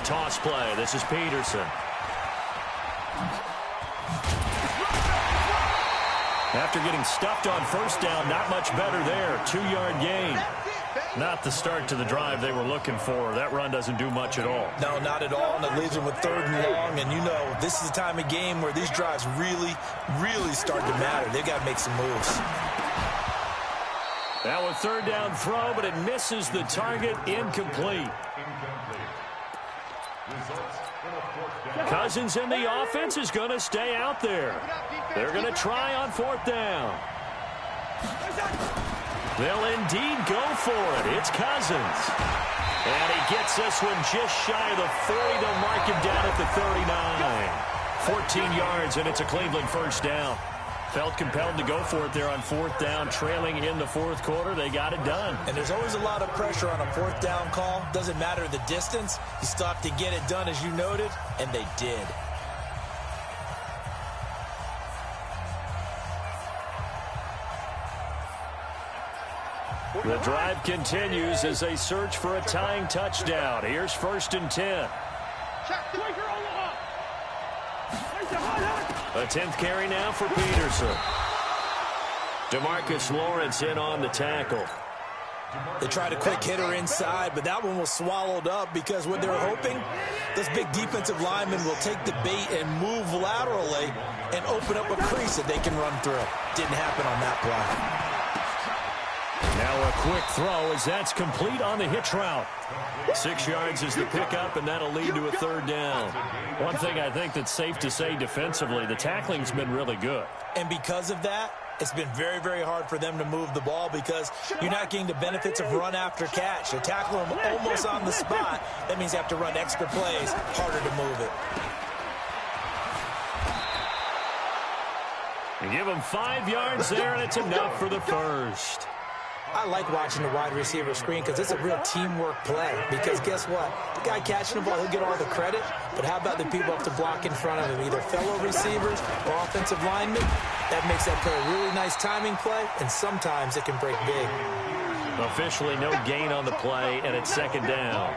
toss play. This is Peterson. After getting stuffed on first down, not much better there. 2-yard gain. Not the start to the drive they were looking for. That run doesn't do much at all. No, not at all, and it leaves them with 3rd and long. And, you know, this is the time of game where these drives really, really start to matter. They've got to make some moves. Now a 3rd down throw, but it misses the target. Incomplete. Cousins in the offense is going to stay out there. They're going to try on 4th down. They'll indeed go for it. It's Cousins. And he gets this one just shy of the 40. They'll mark him down at the 39. 14 yards, and it's a Cleveland first down. Felt compelled to go for it there on 4th down, trailing in the 4th quarter. They got it done. And there's always a lot of pressure on a 4th down call. Doesn't matter the distance. You still have to get it done, as you noted, and they did. The drive continues as they search for a tying touchdown. Here's 1st and 10. A 10th carry now for Peterson. DeMarcus Lawrence in on the tackle. They tried a quick hitter inside, but that one was swallowed up because what they were hoping, this big defensive lineman will take the bait and move laterally and open up a crease that they can run through. Didn't happen on that play. Now a quick throw as that's complete on the hitch route. 6 yards is the pickup, and that'll lead to a 3rd down. One thing I think that's safe to say defensively, the tackling's been really good. And because of that, it's been very, very hard for them to move the ball because you're not getting the benefits of run after catch. They tackle them almost on the spot. That means you have to run extra plays, harder to move it. They give them 5 yards there, and it's enough for the first. I like watching the wide receiver screen because it's a real teamwork play. Because guess what? The guy catching the ball, he'll get all the credit. But how about the people up to block in front of him? Either fellow receivers or offensive linemen. That makes that play a really nice timing play, and sometimes it can break big. Officially no gain on the play, and it's 2nd down.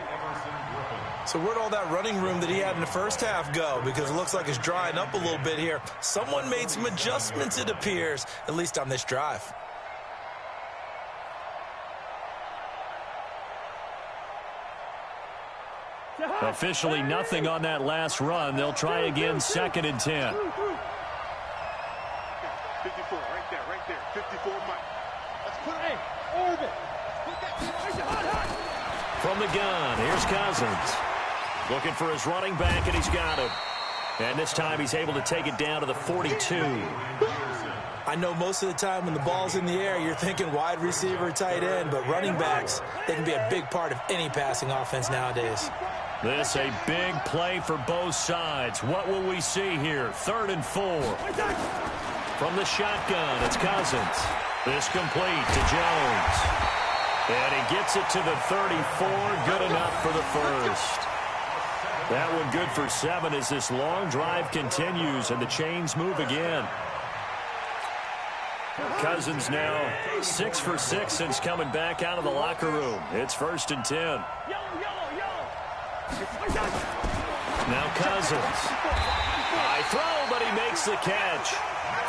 So where'd all that running room that he had in the first half go? Because it looks like it's drying up a little bit here. Someone made some adjustments, it appears, at least on this drive. Officially nothing on that last run. They'll try again, 2nd and 10. 54, right there. 54, Mike. Let's put it in orbit. From the gun, here's Cousins. Looking for his running back, and he's got him. And this time he's able to take it down to the 42. I know most of the time when the ball's in the air, you're thinking wide receiver, tight end, but running backs, they can be a big part of any passing offense nowadays. This a big play for both sides. What will we see here? 3rd and 4. From the shotgun, it's Cousins. This complete to Jones. And he gets it to the 34. Good enough for the first. That one good for 7 as this long drive continues and the chains move again. Cousins now 6 for 6 since coming back out of the locker room. It's 1st and 10. Now Cousins. High throw, but he makes the catch.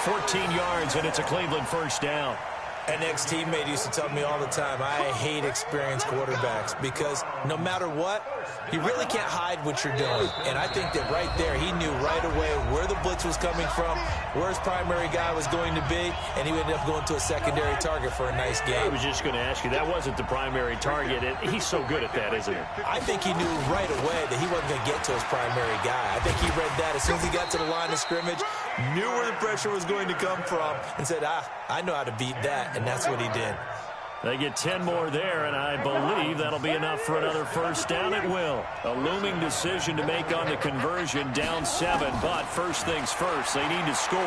14 yards, and it's a Cleveland first down. An ex-teammate used to tell me all the time, I hate experienced quarterbacks because no matter what, you really can't hide what you're doing. And I think that right there, he knew right away where the blitz was coming from, where his primary guy was going to be, and he ended up going to a secondary target for a nice game. I was just going to ask you, that wasn't the primary target. He's so good at that, isn't he? I think he knew right away that he wasn't going to get to his primary guy. I think he read that as soon as he got to the line of scrimmage, knew where the pressure was going to come from, and said, I know how to beat that. And that's what he did. They get 10 more there, and I believe that'll be enough for another first down. It will. A looming decision to make on the conversion, down 7. But first things first, they need to score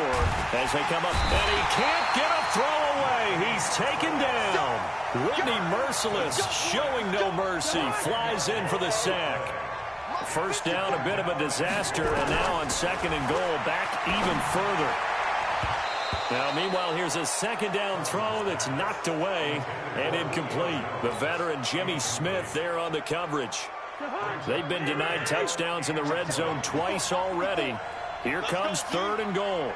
as they come up. And he can't get a throw away. He's taken down. Whitney Merciless showing no mercy. Flies in for the sack. First down, a bit of a disaster, and now on 2nd and goal, back even further. Now, meanwhile, here's a 2nd down throw that's knocked away and incomplete. The veteran Jimmy Smith there on the coverage. They've been denied touchdowns in the red zone twice already. Here comes 3rd and goal.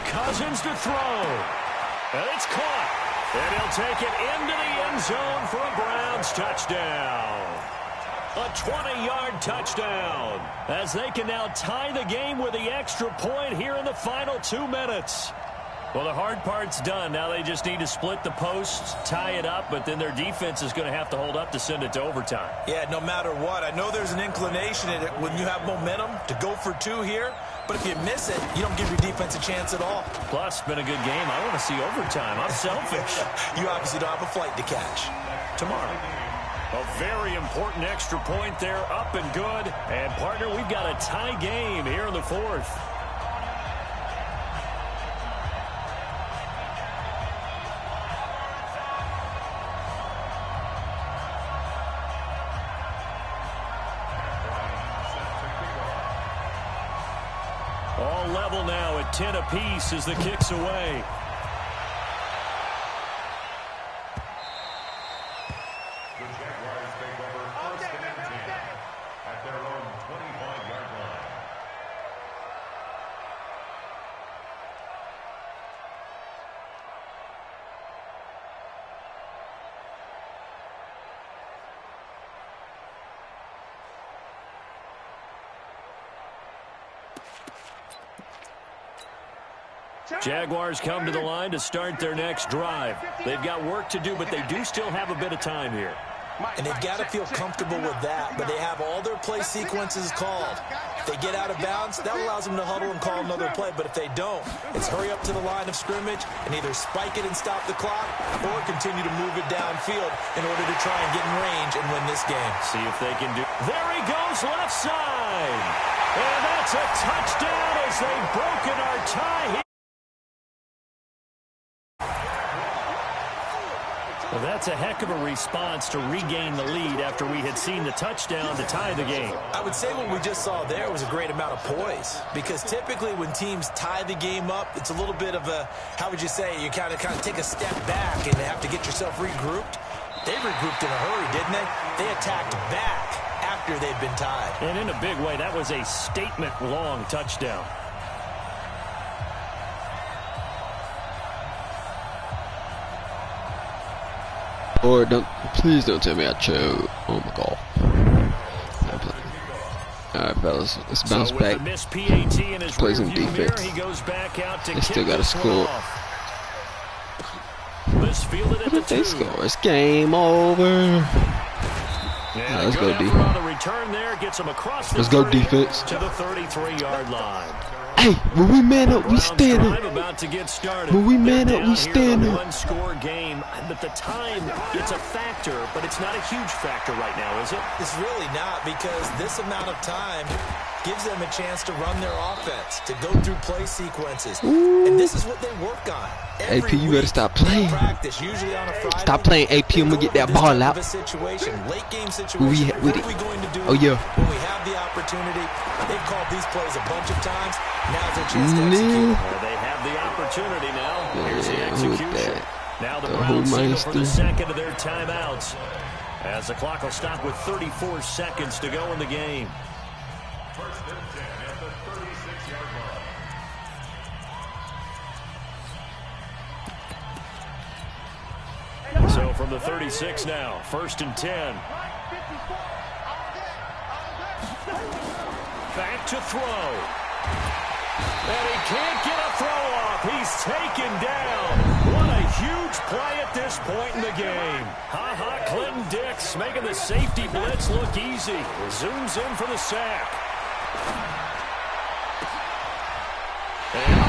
Cousins to throw. And it's caught. And he'll take it into the end zone for a Browns touchdown. A 20-yard touchdown. As they can now tie the game with the extra point here in the final 2 minutes. Well, the hard part's done. Now they just need to split the posts, tie it up, but then their defense is going to have to hold up to send it to overtime. Yeah, no matter what. I know there's an inclination in it when you have momentum to go for 2 here, but if you miss it, you don't give your defense a chance at all. Plus, it's been a good game. I want to see overtime. I'm selfish. You obviously don't have a flight to catch. Tomorrow. A very important extra point there, up and good. And, partner, we've got a tie game here in the 4th. All level now at 10 apiece as the kick's away. The Jaguars take over 1st and 10 at their own 25-yard line. Jaguars come to the line to start their next drive. They've got work to do, but they do still have a bit of time here. And they've got to feel comfortable with that, but they have all their play sequences called. If they get out of bounds, that allows them to huddle and call another play, but if they don't, it's hurry up to the line of scrimmage and either spike it and stop the clock or continue to move it downfield in order to try and get in range and win this game. See if they can do. There he goes, left side. And that's a touchdown as they've broken our tie here. Well, that's a heck of a response to regain the lead after we had seen the touchdown to tie the game. I would say what we just saw there was a great amount of poise, because typically when teams tie the game up, it's a little bit of a, how would you say, you kind of take a step back and have to get yourself regrouped. They regrouped in a hurry, didn't they? They attacked back after they'd been tied. And in a big way, that was a statement-long touchdown. Or please don't tell me I chose. Oh my god. Alright, fellas, let's bounce back. Play some defense. They still got to score. What if they score? It's game over. Right, let's go, defense. Let's go, defense. To the 33-yard line. Hey, when we man up, we stand up. When we man up, we stand up. One-score game, but the time, it's a factor, but it's not a huge factor right now, is it? It's really not, because this amount of time gives them a chance to run their offense, to go through play sequences. Ooh. And this is what they work on. AP, you better stop playing. Practice, usually on a Friday. Stop playing, AP. I'm gonna get that ball out. Late game situation. What are we going to do when we have the opportunity? They've called these plays a bunch of times. Now's their chance to execute. Well, they have the opportunity now. Here's the execution. Now the The Browns signal for the second of their timeouts, as the clock will stop with 34 seconds to go in the game. 1st and 10 at the 36-yard line. So from the 36 now, 1st and 10. Back to throw. And he can't get a throw off. He's taken down. What a huge play at this point in the game. Clinton Dix making the safety blitz look easy. Zooms in for the sack. And a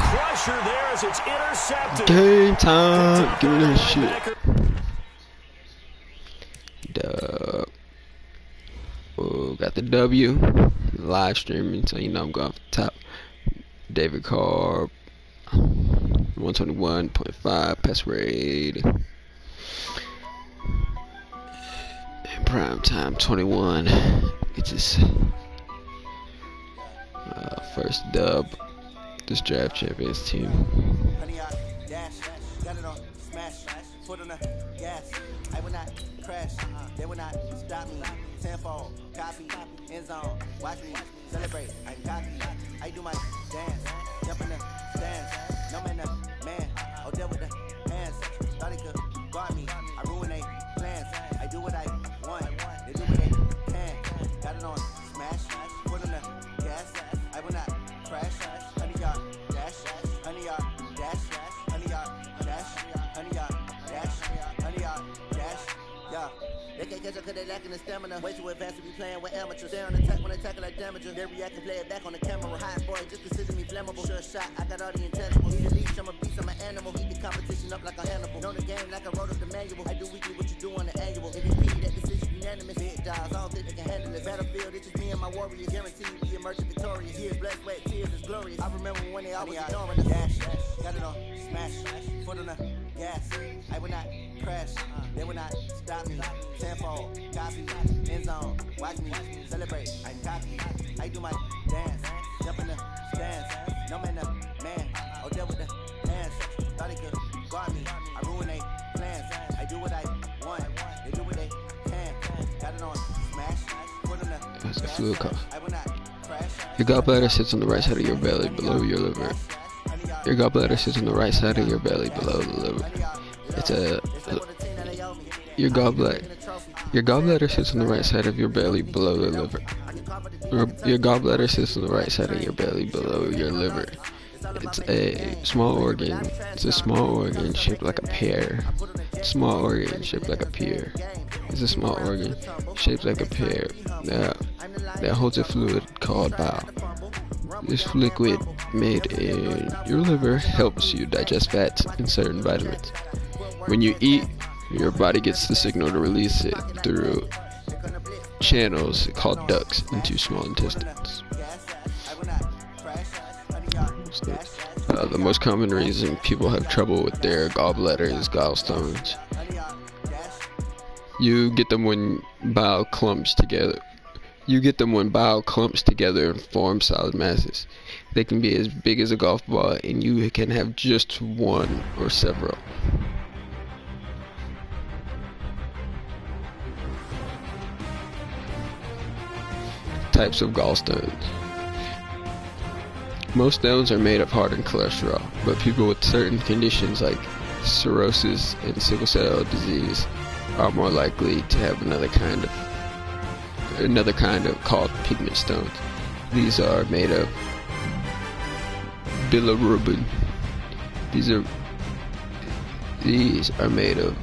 crusher there as it's intercepted. Game time. Give me that shit. Dub. Oh, got the W. Live streaming, so you know I'm going off the top. David Carr, 121.5 pass rate. And prime time 21. It's his first dub this draft champions team. Honey, I dash, got it on smash, foot on the gas. I will not crash, they will not stop me. Tenfold, copy, end zone, watch me celebrate. I'm cocky, I do my dance, jump in the stands. No man, the man, oh deal with the hands. Thought he could guard me, I ruin they plans. I do what I want, they do what they can. Got it on smash, foot on the gas. I will not crash, honey, y'all dash, honey, y'all dash, honey, y'all dash, honey, y'all dash, honey, y'all dash, yeah. They can't catch up cause they lacking the stamina. Way too advanced to be playing with amateurs. They on attack when they tackle like damages. They react and play it back on the camera. Hot boy, just consider me flammable. Sure shot, I got all the intangibles. Need a leash, I'm a beast, I'm an animal. Heat the competition up like a Hannibal. Know the game like I wrote up the manual. I do weekly what you do on the annual. If it's speed, that decision unanimous. Big dogs, I don't think they can handle it. Battlefield, it's just me and my warriors. Guaranteed we emerge victorious. Years, blood, sweat, tears is glorious. I remember when they always ignoring the dash. Got it on smash, foot on the gas. I will not crash, they will not stop me. Tenfold, copy, end zone, watch me celebrate. I'm cocky, I do my dance, jump in the stands. No man, the man, oh deal with the hands. Thought he could guard me, I ruin they plans. I do what I want, they do what they can. Got it on smash, put on the That's a fluid cough. I will not crash. Your gallbladder sits on the right side of your belly, below your liver. Your gallbladder sits on the right side of your belly, below the liver. It's your gallbladder sits on the right side of your belly, below the liver. Your gallbladder sits on the right side of your belly, below your liver. It's a small organ. It's a small organ shaped like a pear. Small organ shaped like a pear. It's a small organ shaped like a pear that holds a fluid called bile. This liquid made in your liver helps you digest fats and certain vitamins. When you eat, your body gets the signal to release it through channels called ducts into small intestines. The most common reason people have trouble with their gallbladder is gallstones. You get them when bile clumps together. And form solid masses. They can be as big as a golf ball, and you can have just one or several. Types of gallstones. Most stones are made of hardened cholesterol, but people with certain conditions like cirrhosis and sickle cell disease are more likely to have another kind of called pigment stones. These are made of bilirubin. These are made of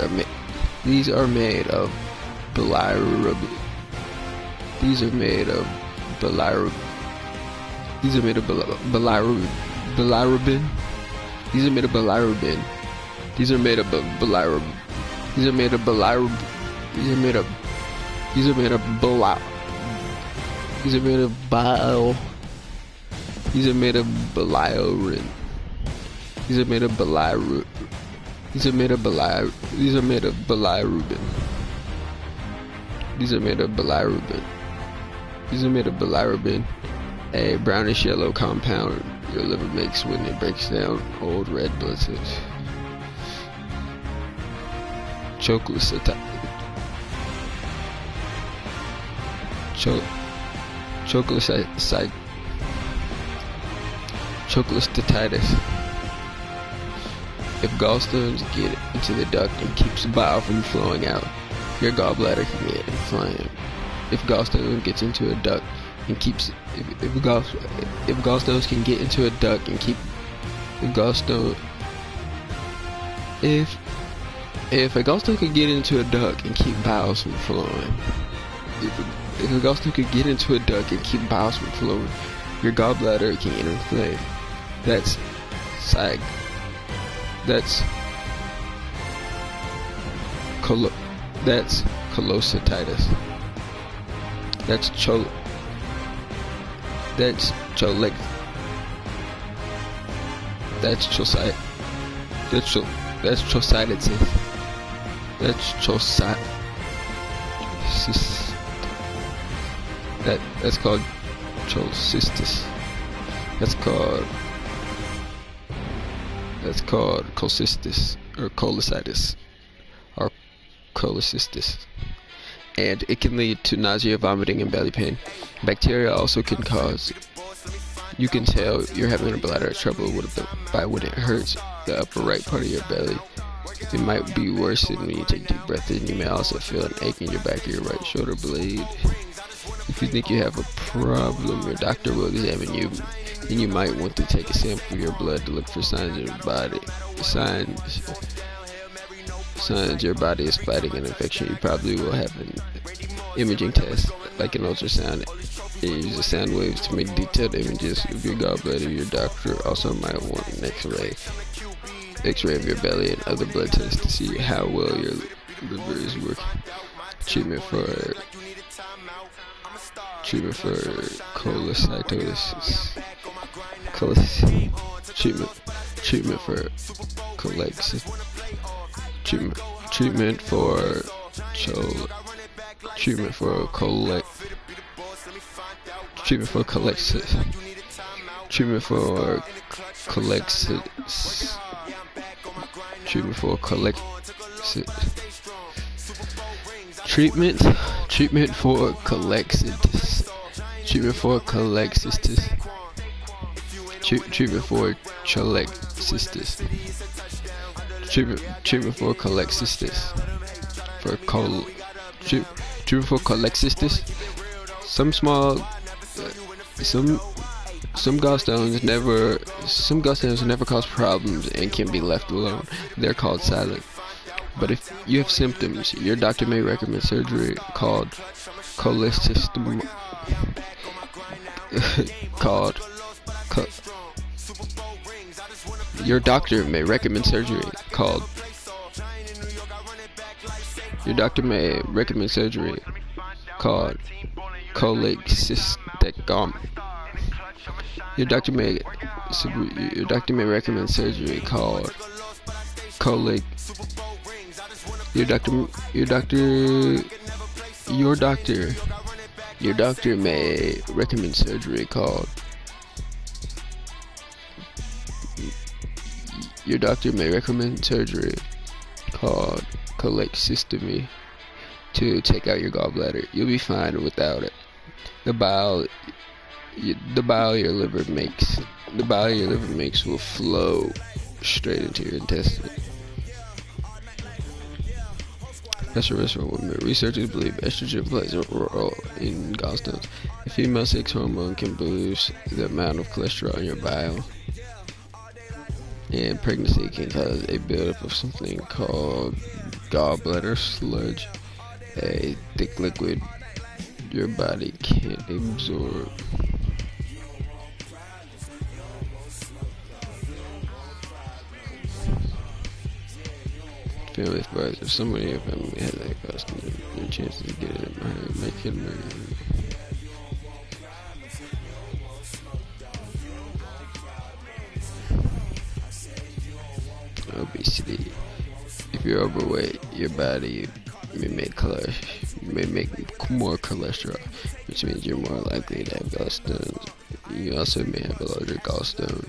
bilirubin. These are made of bilirubin. These are made of bilirubin. These are made of bilirubin. These are made of bilirubin. These are made of bilirubin. These are made of bilirubin. These are made of bile. These are made of bile. These are made of bilirubin. These are made of bilirubin. These are made of bilirubin. These are made of bilirubin. These are made of bilirubin. These are made of bilirubin, a brownish yellow compound your liver makes when it breaks down old red blood cells. Cholecystititis. If gallstones get into the duct and keeps bile from flowing out, your gallbladder can get inflamed. If gallstone gets into a duct and keeps if gallstones can get into a duct and keep if a gallstone could get into a duct and keep bile from flowing, if a gallstone could get into a duct and keep bile from flowing, your gallbladder can get inflamed. That's cholecystititis. That's called cholecystis. That's called cholecystis or cholecystitis or cholecystis, and it can lead to nausea, vomiting, and belly pain. Bacteria also can cause. You can tell you're having a bladder trouble by when it hurts the upper right part of your belly. It might be worse than when you take deep breath in. You may also feel an ache in your back of your right shoulder blade. If you think you have a problem, your doctor will examine you, and you might want to take a sample of your blood to look for signs in your body. Signs your body is fighting an infection. You probably will have an imaging test, like an ultrasound, and use the sound waves to make detailed images of your gallbladder. Your doctor also might want an X-ray of your belly and other blood tests to see how well your liver is working. Treatment for cholecystitis. Treatment for cholecystitis. Treatment for Some gallstones never cause problems and can be left alone. They're called silent. But if you have symptoms, your doctor may recommend surgery called cholecystectomy. Your doctor may recommend surgery called. Your doctor may recommend surgery called cholecystectomy. Your doctor may recommend surgery called Your doctor may recommend surgery called. Your doctor may recommend surgery called cholecystectomy to take out your gallbladder. You'll be fine without it. The bile your liver makes will flow straight into your intestine. Special risk for women. Researchers believe estrogen plays a role in gallstones. A female sex hormone can boost the amount of cholesterol in your bile. And pregnancy can cause a buildup of something called gallbladder sludge, a thick liquid your body can't absorb. Family advice: if someone in your family has that gallstone, your chances of getting it make it obesity. If you're overweight, your body may make more cholesterol, which means you're more likely to have gallstones. You also may have a larger gallstone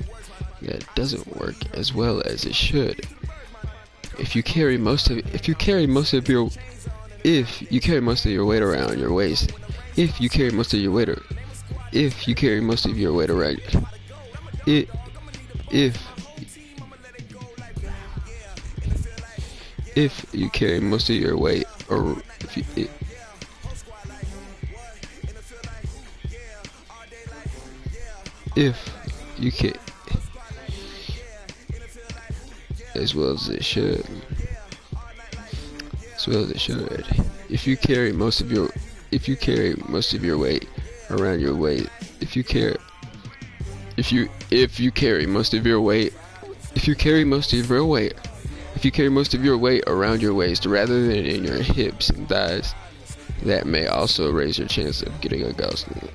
that doesn't work as well as it should. If you carry most of your weight around your waist, if you carry most of your weight around as well as it should. If you carry most of your weight around your waist, if you carry most of your weight around your waist rather than in your hips and thighs, that may also raise your chance of getting a gallstone.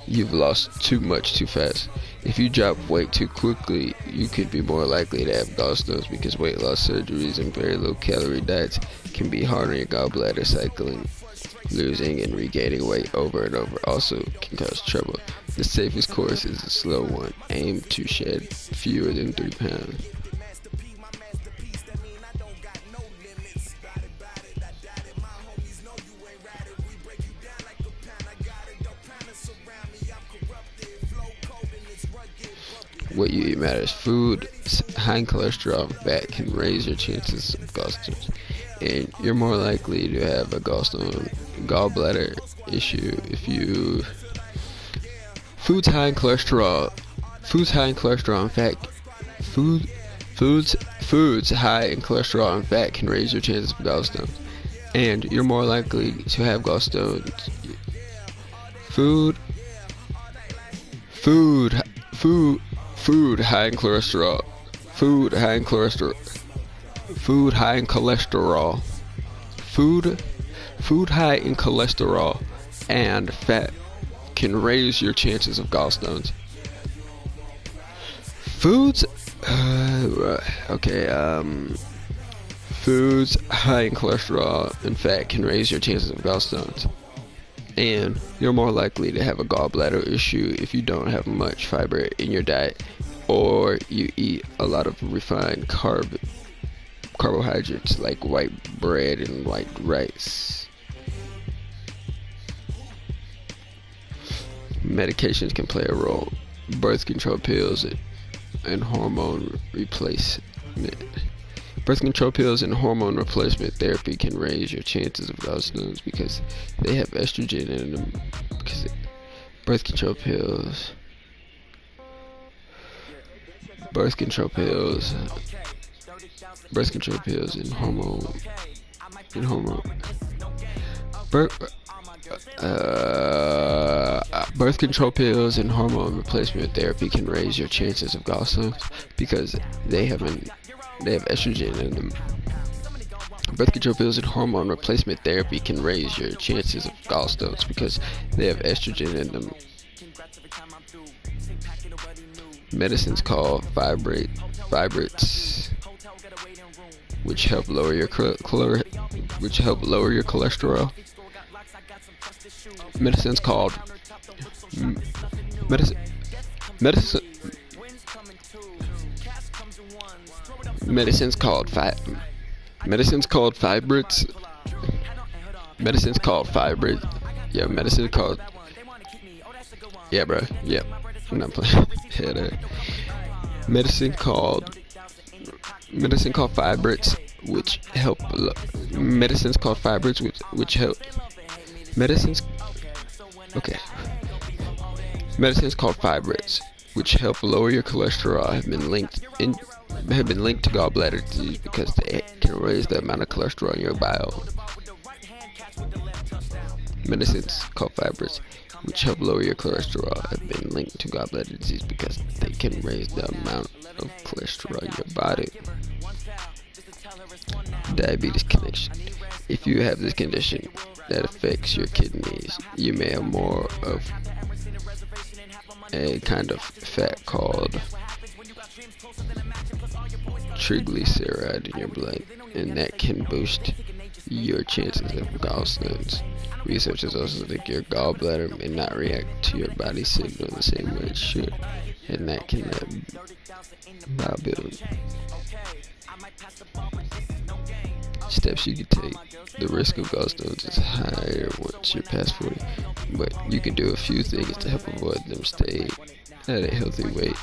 You've lost too much too fast. If you drop weight too quickly, you could be more likely to have gallstones because weight loss surgeries and very low calorie diets can be hard on your gallbladder cycling. Losing and regaining weight over and over also can cause trouble. The safest course is a slow one. Aim to shed fewer than 3 pounds. What you eat matters. Food high in cholesterol and fat can raise your chances of gallstones, and you're more likely to have a gallbladder issue if you foods high in cholesterol and fat. Foods high in cholesterol and fat can raise your chances of gallstones, and you're more likely to have gallstones. Food high in cholesterol. Food high in cholesterol and fat can raise your chances of gallstones. Foods high in cholesterol and fat can raise your chances of gallstones, and you're more likely to have a gallbladder issue if you don't have much fiber in your diet, or you eat a lot of refined carbohydrates like white bread and white rice. Medications can play a role. Birth control pills and hormone replacement. Birth control pills and hormone replacement therapy can raise your chances of gallstones because they have estrogen in them. Birth control pills and hormone birth control pills and hormone replacement therapy can raise your chances of gallstones because they have estrogen in them. Birth control pills and hormone replacement therapy can raise your chances of gallstones because they have estrogen in them. Medicines called fibrates, which help lower your cholesterol. Medicines called fibrates. Yeah, bro. Yep. I'm not playing. Medicine called fibrates, which help. Medicines called fibrates, which help. Medicines called fibrates, which help lower your cholesterol, have been linked to gallbladder disease because they can raise the amount of cholesterol in your bile. Medicines called fibrates, which help lower your cholesterol, have been linked to gallbladder disease because they can raise the amount of cholesterol in your body. Diabetes connection. If you have this condition that affects your kidneys, you may have more of a kind of fat called triglyceride in your blood, and that can boost your chances of gallstones. Researchers also think your gallbladder may not react to your body signal the same way it should, and that can bile build. Steps you can take. The risk of gallstones is higher once you're past 40, but you can do a few things to help avoid them. Stay at a healthy weight,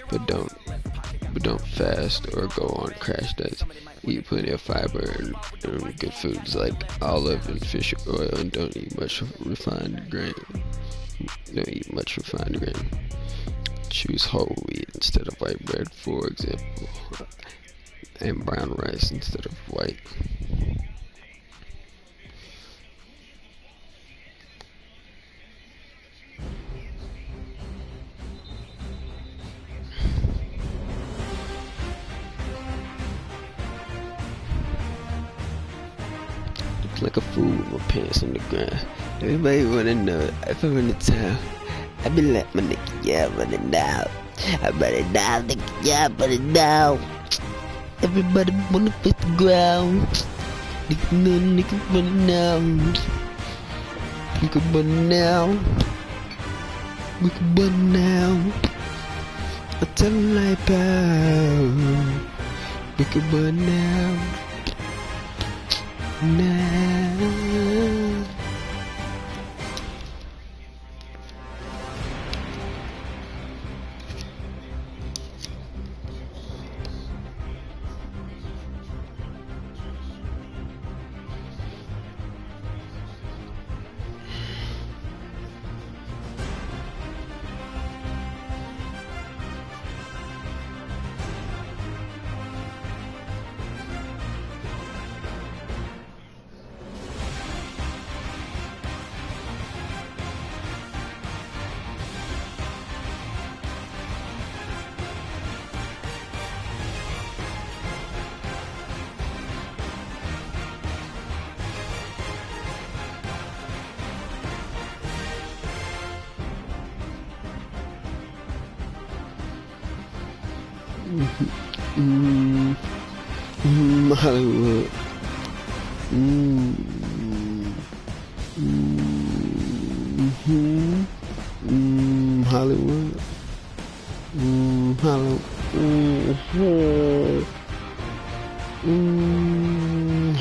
but don't fast or go on crash diets. Eat plenty of fiber and good foods like olive and fish oil, and don't eat much refined grain. Choose whole wheat instead of white bread, for example, and brown rice instead of white. Like a fool with my pants on the ground. Everybody wanna know if I'm in the town. I be like, my nigga, yeah, I'm running now. I'm running now, nigga, yeah, I'm running now. Everybody wanna face the ground. Nigga, no, nigga, running now. We can burn now. We can burn now. I tell them like power. We can burn now. Now. Hollywood. Hollywood.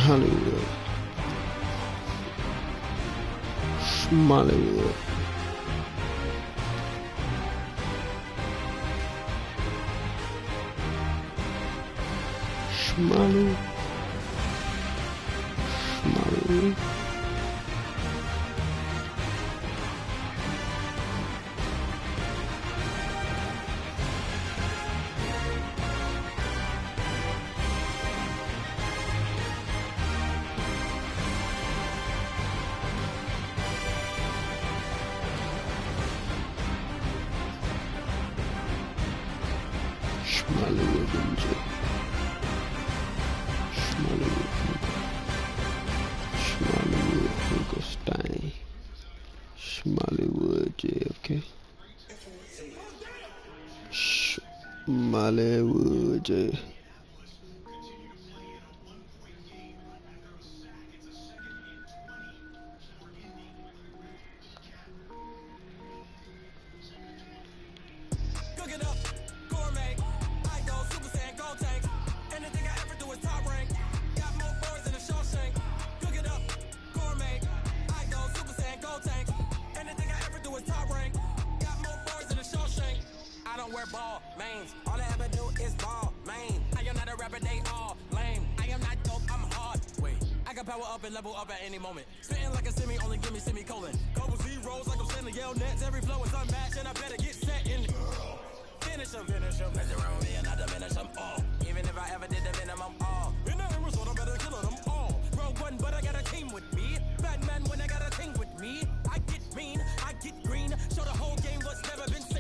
Hollywood. Schmollywood. Schmolly. Schmolly. Schmollywood. Schmollywood, Finkelstein. Schmollywood, JFK. Schmollywood, J. Ball, mains. All I ever do is ball, main. I am not a rapper, they all lame. I am not dope, I'm hard. Wait, I can power up and level up at any moment. Spitting like a semi, only give me semicolon. Couple zeros like I'm sending yell nets. Every flow is unmatched, and I better get set in. Finish them. Mess around with me and I diminish them all. Even if I ever did the minimum, all. In that result, I better kill them all. Rogue one, but I got a team with me. Batman when I got a team with me. I get mean, I get green. Show the whole game what's never been seen.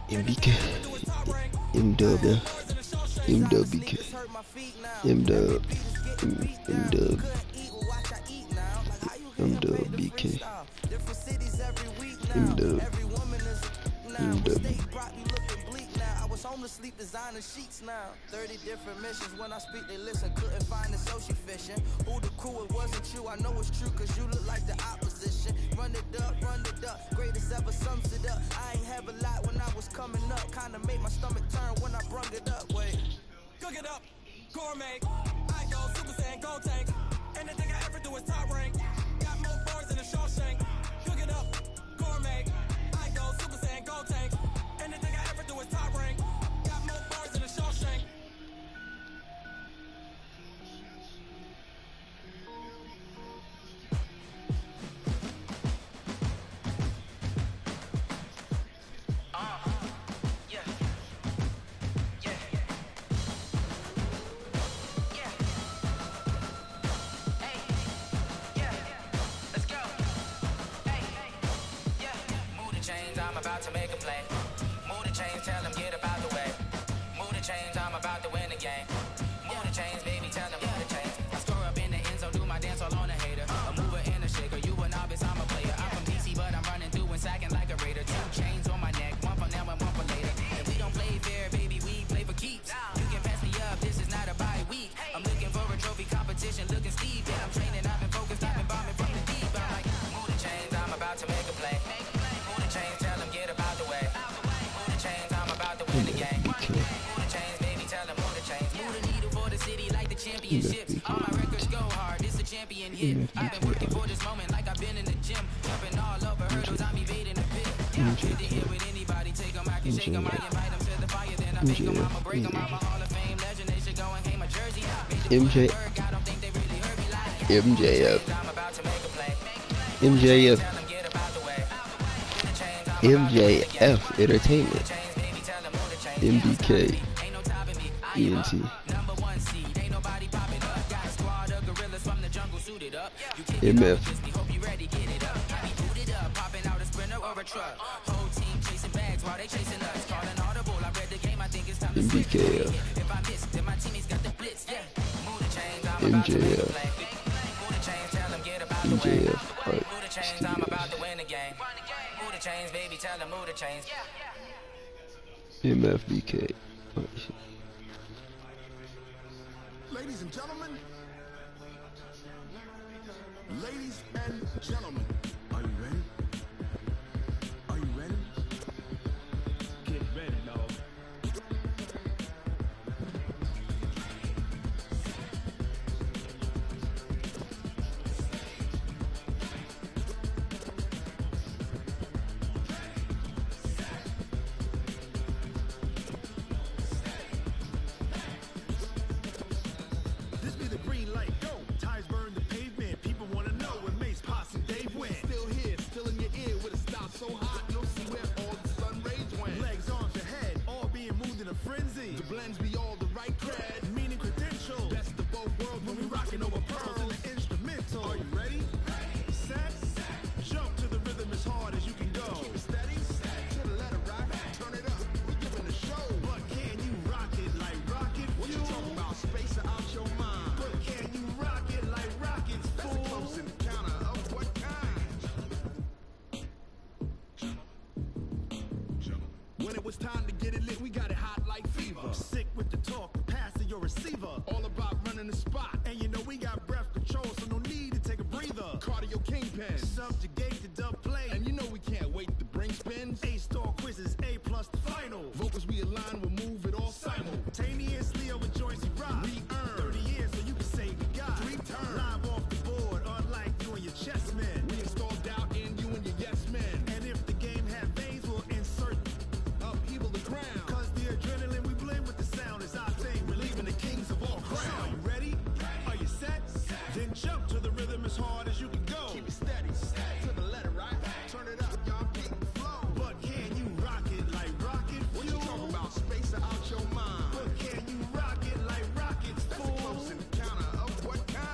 MBK, MW, MWK, MW, MWBK, MW. Homeless sleep designer sheets now. 30 different missions. When I speak, they listen. Couldn't find it, so she fishing. Who the crew? It wasn't you. I know it's true, cause you look like the opposition. Run it up. Greatest ever sums it up. I ain't have a lot when I was coming up. Kinda made my stomach turn when I brung it up. Wait. Cook it up. Gourmet. I go Super Saiyan Gold Tank. Anything I ever do is top rank. Got more bars than a Shawshank. Cook it up. Gourmet. I go Super Saiyan Gold Tank. Anything I ever do is top rank. Got more bars than a Shawshank. I'm about to make a play. Move the chains, tell them get about the way. Move the chains, I'm about to win the game. Move the chains, baby, tell them move the chains. I score up in the end zone, do my dance all on a hater. A mover and a shaker, you a novice, I'm a player. I'm from DC, but I'm running through and sacking like a raider. 2 chains on my neck, one from them championship. All my records go hard. This a champion hit. I've been working for this moment like I've been in the gym. Jumping all over hurdles, I'm evading the pit. Fit to hit with anybody, take them, I can shake them, I invite them to the fire, then I make them, I'ma break them, I'm a Hall of Fame legend, they should go and hang my jersey. MJ. I don't think they really heard me like MJF. I'm about to make a play. MJF. Tell them get about the way. MJF Entertainment. Baby, tell them move the chains. MBK. Ain't no topping me. ENT. Number one seed, ain't nobody popping up. Got a squad of gorillas from the jungle suited up. You kick it MF. up, just be hope you ready, get it up. I be booted up, popping out a sprinter or a truck. Whole team chasing bags while they chasing us. Calling audible, I read the game, I think it's time to switch. MBK. If I miss, then my teammates got the blitz, yeah. Move the chains, I'm about to make a MJF. play. Move the chains, tell them get about the way. MJF Art Move the chains, I'm about Studios. to win the game. Move the chains, baby, tell them move the chains. MFBK. Ladies and gentlemen, ladies and gentlemen, are you ready? Are you ready? Get ready, dog. This be the green light, go. Ties burn the pavement. People wanna know when Mace, Posse, and Dave went. Still here, still in your ear with a stop so hot, you'll see where all the sun rays went. Legs, arms, and head, all being moved in a frenzy. The blends be all the right cred, meaning credentials. Best of both worlds when we rockin' over pearls in the instrumental. Are you ready? Set, jump to the rhythm as hard as you can go. Keep it steady, to the letter rock, turn it up. We're giving the show. But can you rock it like rocket? What you talking about? Space out your mind. But can you rock it like rockets? That's a close encounter of what kind? When it was time to get it lit, we got it hot like fever. I'm sick with the talk, pass to your receiver. All about running the spot. And you know we got breath control, so no need to take a breather. Cardio kingpin, subjugate the dub play. And you know we can't wait to bring spins. A-star quizzes, A+ the final. Vocals we align, we'll move it all simultaneously over joints we rock. We earn 30 years, so you can say we got 3 turns. Live off the board, unlike you and your chess men. We install doubt in you and your yes men. And if the game had veins, we'll insert upheaval the ground. Cause the adrenaline we blend with the sound is our thing. Relieving the kings of all crowns. Are you ready? Are you set? Then jump to the rhythm as hard as you can go. Keep it steady, to the letter right. Turn it up, y'all keep the flow. But can you rock it like rocket fuel? What you talking about? Space out your mind. But can you rock it like rockets, fool? That's a close encounter of what kind?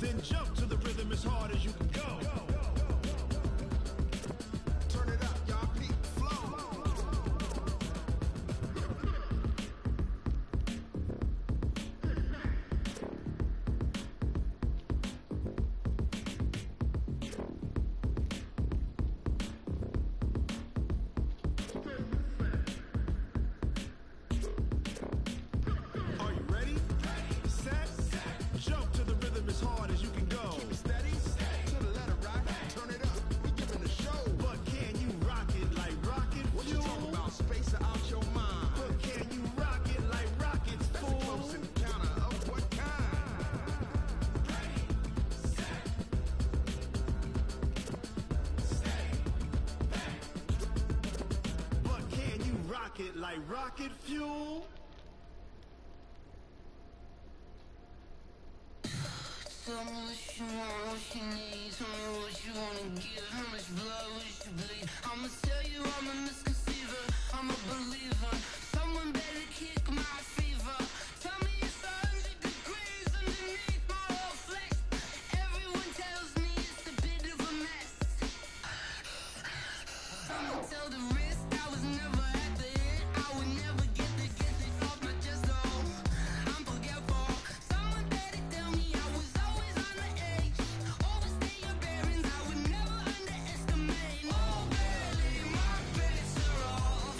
Then jump to the rhythm as hard as you can go. Turn it up, y'all peep the flow. Are you ready? Set, jump to the rhythm as hard as you can go. Keep it steady, to the letter right. Turn it up, we giving the show. But can you rock it like rocket fuel? What you talking about? Space out your mind. But can you rock it like rockets, fool? That's a close encounter of what kind? But can you rock it like rocket fuel? Tell me what you want, what you need. Tell me what you wanna give. How much blood would you bleed? I'ma tell you I'm a misconceiver. I'm a believer. Someone better kick my fever. Tell me it's 100 degrees underneath my whole flesh. Everyone tells me it's a bit of a mess. I'ma tell the rest I was never at the end. I would never get it off my chest. Oh, I'm forgetful. Someone better tell me I was always on the edge. Overstay your bearings, I would never underestimate. Oh, barely my bets are off.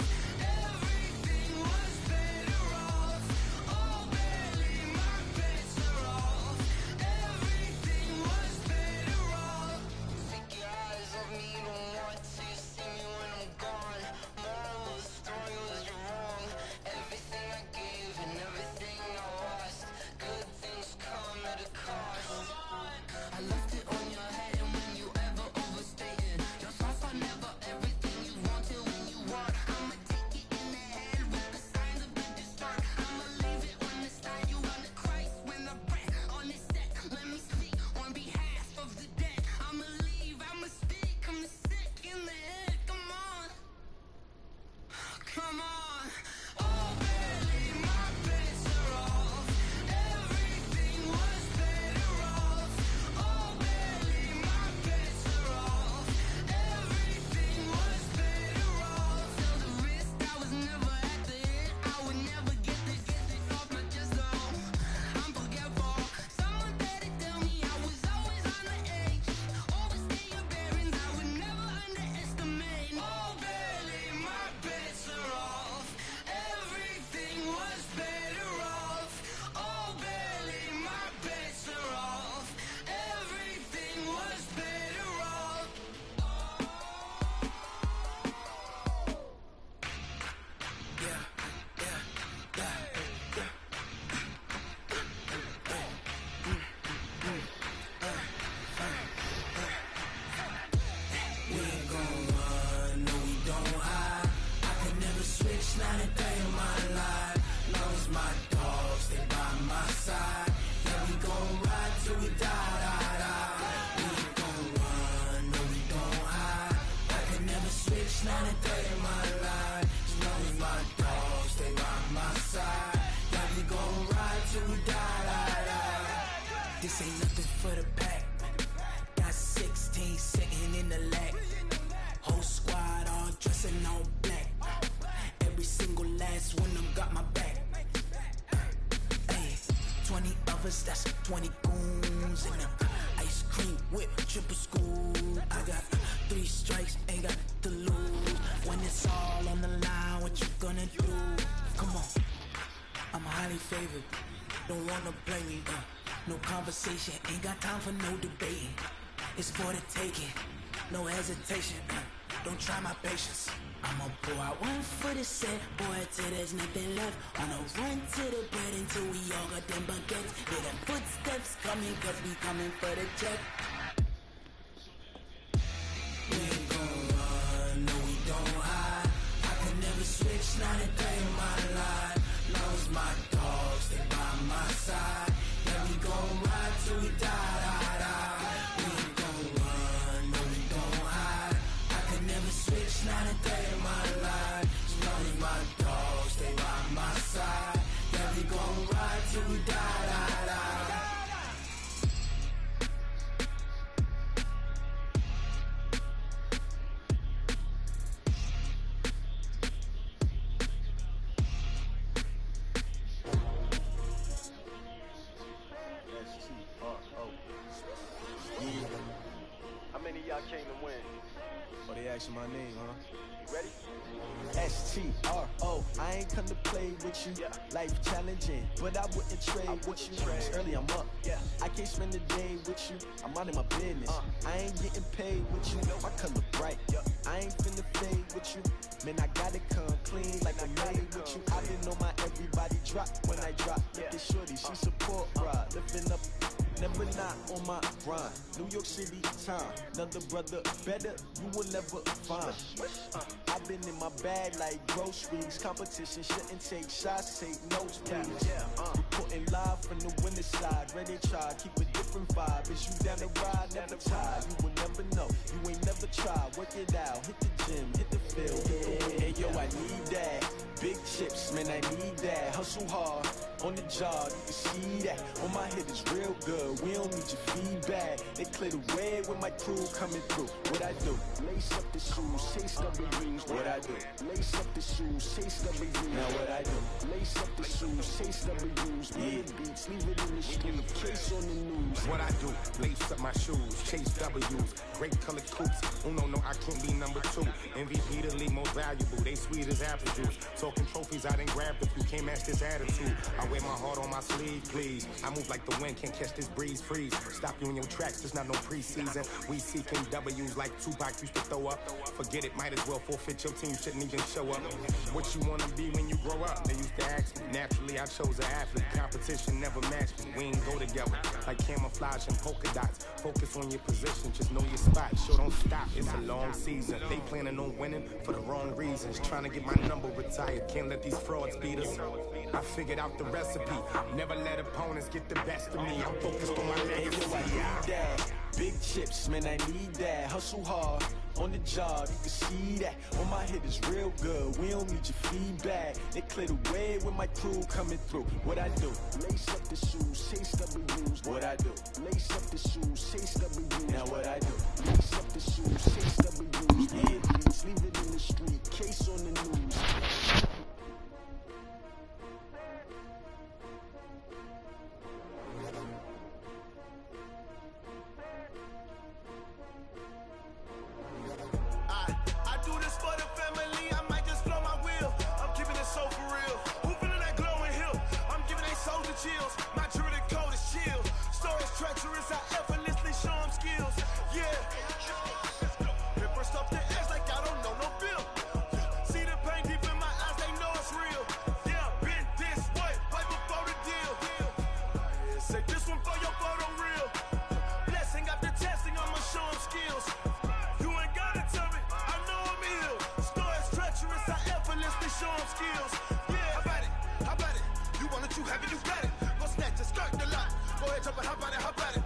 20 goons in the ice cream whip, triple scoop. I got 3 strikes, ain't got to lose. When it's all on the line, what you gonna do? Come on, I'm highly favored. Don't wanna play me, no conversation, ain't got time for no debating. It's for the taking, no hesitation, don't try my patience. I'ma pour out one for the set, boy, till there's nothing left. On a run to the bread until we all got them baguettes. Hear them footsteps coming, cause we coming for the check. We ain't gon' run, no we don't hide. I can never switch, not a day in my life. Long as my dogs stay by my side. Yeah, we gon' ride till we die, die, die. We ain't gon' run, no we don't hide. I can never switch, not a day in my life. As long as my dogs stay by my side. Yeah, we gon' ride till we die, die, die. How many of y'all came to win? Oh, they asking my name, huh? You ready? STRO, I ain't come to play with you. Yeah. Life challenging, but I wouldn't trade with you. It's early, I'm up. Yeah. I can't spend the day with you. I'm out of my business. I ain't getting paid with you. My color bright. I ain't finna fade with you. Man, I gotta come clean like I'm made with you. I didn't know my everybody drop when I drop. Look at shorty, she support ride. Living up. Never not on my grind. New York City time. Another brother better, you will never find. I've been in my bag like groceries. Competition shouldn't take shots, take notes, please. Reporting live from the winner side. Ready to try, keep a different vibe. Is you down the ride, never tired. You will never know, you ain't never tried. Work it out, hit the gym, hit the field. Hey yo, I need that. Big chips, man, I need that. Hustle hard, on the job, you can see that. On my head is real good, we don't need your feedback. They clear the way with my crew coming through. What I do? Lace up the shoes, chase W's. What I do? Lace up the shoes, chase W's. Now what I do? Lace up the shoes, chase W's. Yeah, beats, leave it in the street, case on the news. What I do? Lace up my shoes, chase W's. Great color coops. Oh no, I can't be number 2. MVP the league most valuable. They sweet as apple juice. Talking trophies, I didn't grab the few. Can't match this attitude. I wear my heart on my sleeve, please. I move like the wind, can't catch this breeze, freeze. Stop you in your tracks, there's not no preseason. We seeking W's like Tupac used to throw up. Forget it, might as well forfeit. Your team shouldn't even show up. What you wanna be when you grow up? They used to ask me. Naturally, I chose an athlete. Competition never matched me. We ain't go together like camouflage and polka dots. Focus on your position, just know your spot. Sure, don't stop, it's a long season. They planning on winning for the wrong reasons. Trying to get my number retired, can't let these frauds beat us. I figured out the recipe. Never let opponents get the best of me. I'm focused on my legacy. I need that. Big chips, man, I need that. Hustle hard, on the job, you can see that. On my head is real good, we don't need your feedback. They clear the way with my crew coming through. What I do? Lace up the shoes, chase W's. What I do? Lace up the shoes, chase W's. Now what I do? Lace up the shoes, chase W's. Yeah, beats, leave it in the street, case on the news. I do this for the family, I might just blow my wheel. I'm keeping it so for real. Who feeling that glowing hill? I'm giving they soldier chills. My jewelry code is chill. Stories treacherous, I effortlessly show them skills. Yeah. Hit first up the edge like I don't know no bill. See the pain deep in my eyes, they know it's real. Yeah, been this way, right before the deal. Say this one for your photo reel. Blessing after testing, I'ma show them skills. You ain't gotta tell me, I know I'm ill. Stories treacherous, I effortlessly show them skills. Yeah, how about it? How about it? You want it, you have it, you got it. Go snatch it, skirt the lot. Go ahead, jump it, how about it? How about it?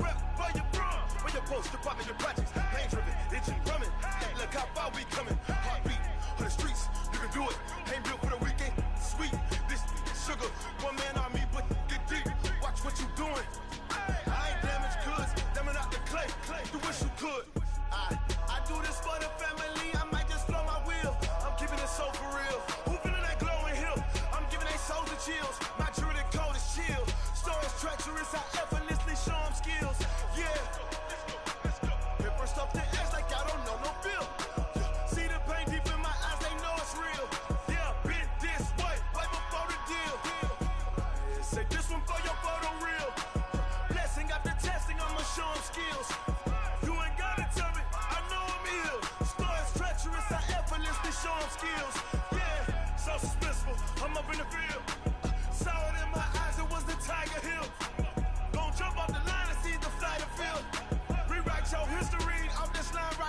Rep for your brum, for your post, your poppin', your projects. Pain driven, itching, drumming. Look how far we coming. Heartbeat on the streets, you can do it. Ain't built for the weekend. Sweet, this sugar, one man army, but get deep. Watch what you doing. I ain't damaged goods, damn out the clay. You wish you could. I do this for the family, I might just blow my wheel. I'm keeping it so for real. Who feeling that glowing hill? I'm giving they soldier chills. My jewelry code is chill. Stories treacherous, I ever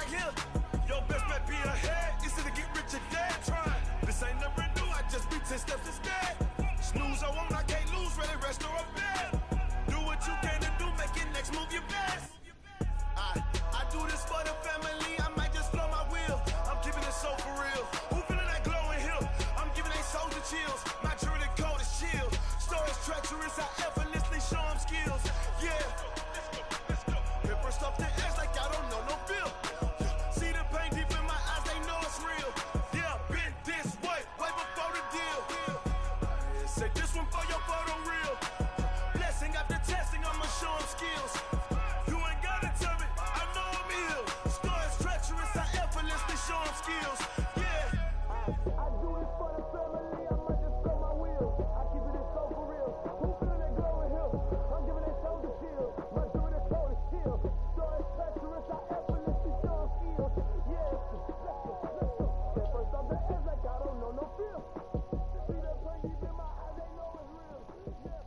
right here. Your best bet be ahead. Easy to get rich or dead trying. This ain't never new, I just be 10 steps instead. Snooze I won't, I can't lose, ready, rest or up bed. Do what you can to do, make your next move your best. I do this for the family, I might just flow my wheel. I'm keeping it so for real. Who feeling that glowing hill? I'm giving they soldier chills. My jewelry cold is chill. Stories treacherous, I effortlessly show them skills. Yeah. Pepper stuff the edge like I don't know no feel. See the pain deep in my eyes, they know it's real. Yeah, been this way before the deal. Say this one for your photo real. Blessing after testing, I'ma show them skills. You ain't gotta tell me, I know I'm ill. Stories treacherous, I effortlessly show them skills. Yeah. I do this for the family, I might just throw my wheel. I keep it so for real. Who feeling that glowing hill? I'm giving they soldier chills. My jewelry cold is chill. Stories treacherous, I effortlessly show them skills. Yeah. Let's go. At first off the edge like I don't know no feel. See the pain deep in my eyes, they know it's real. Yeah.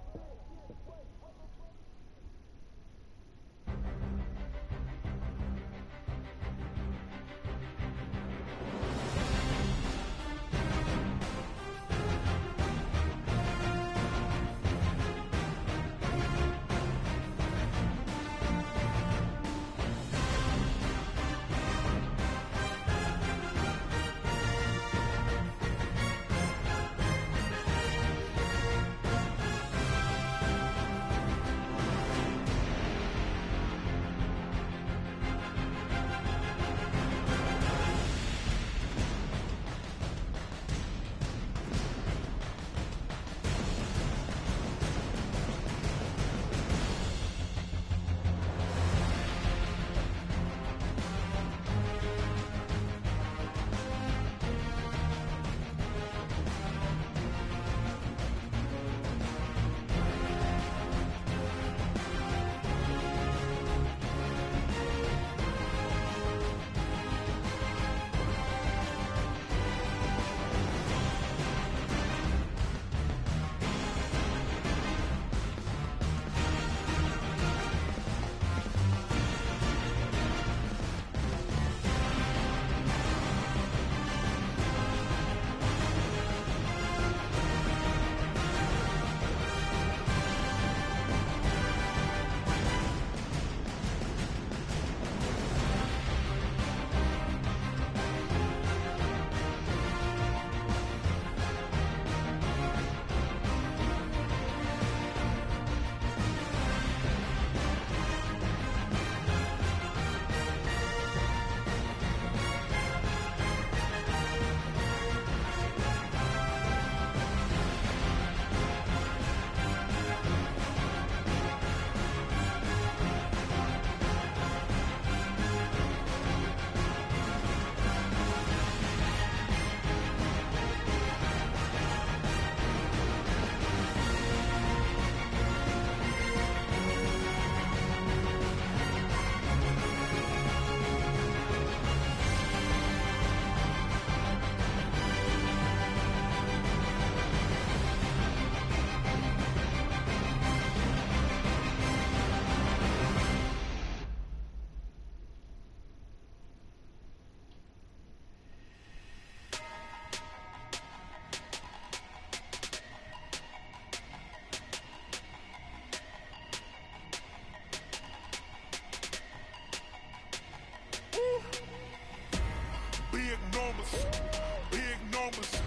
Big numbers,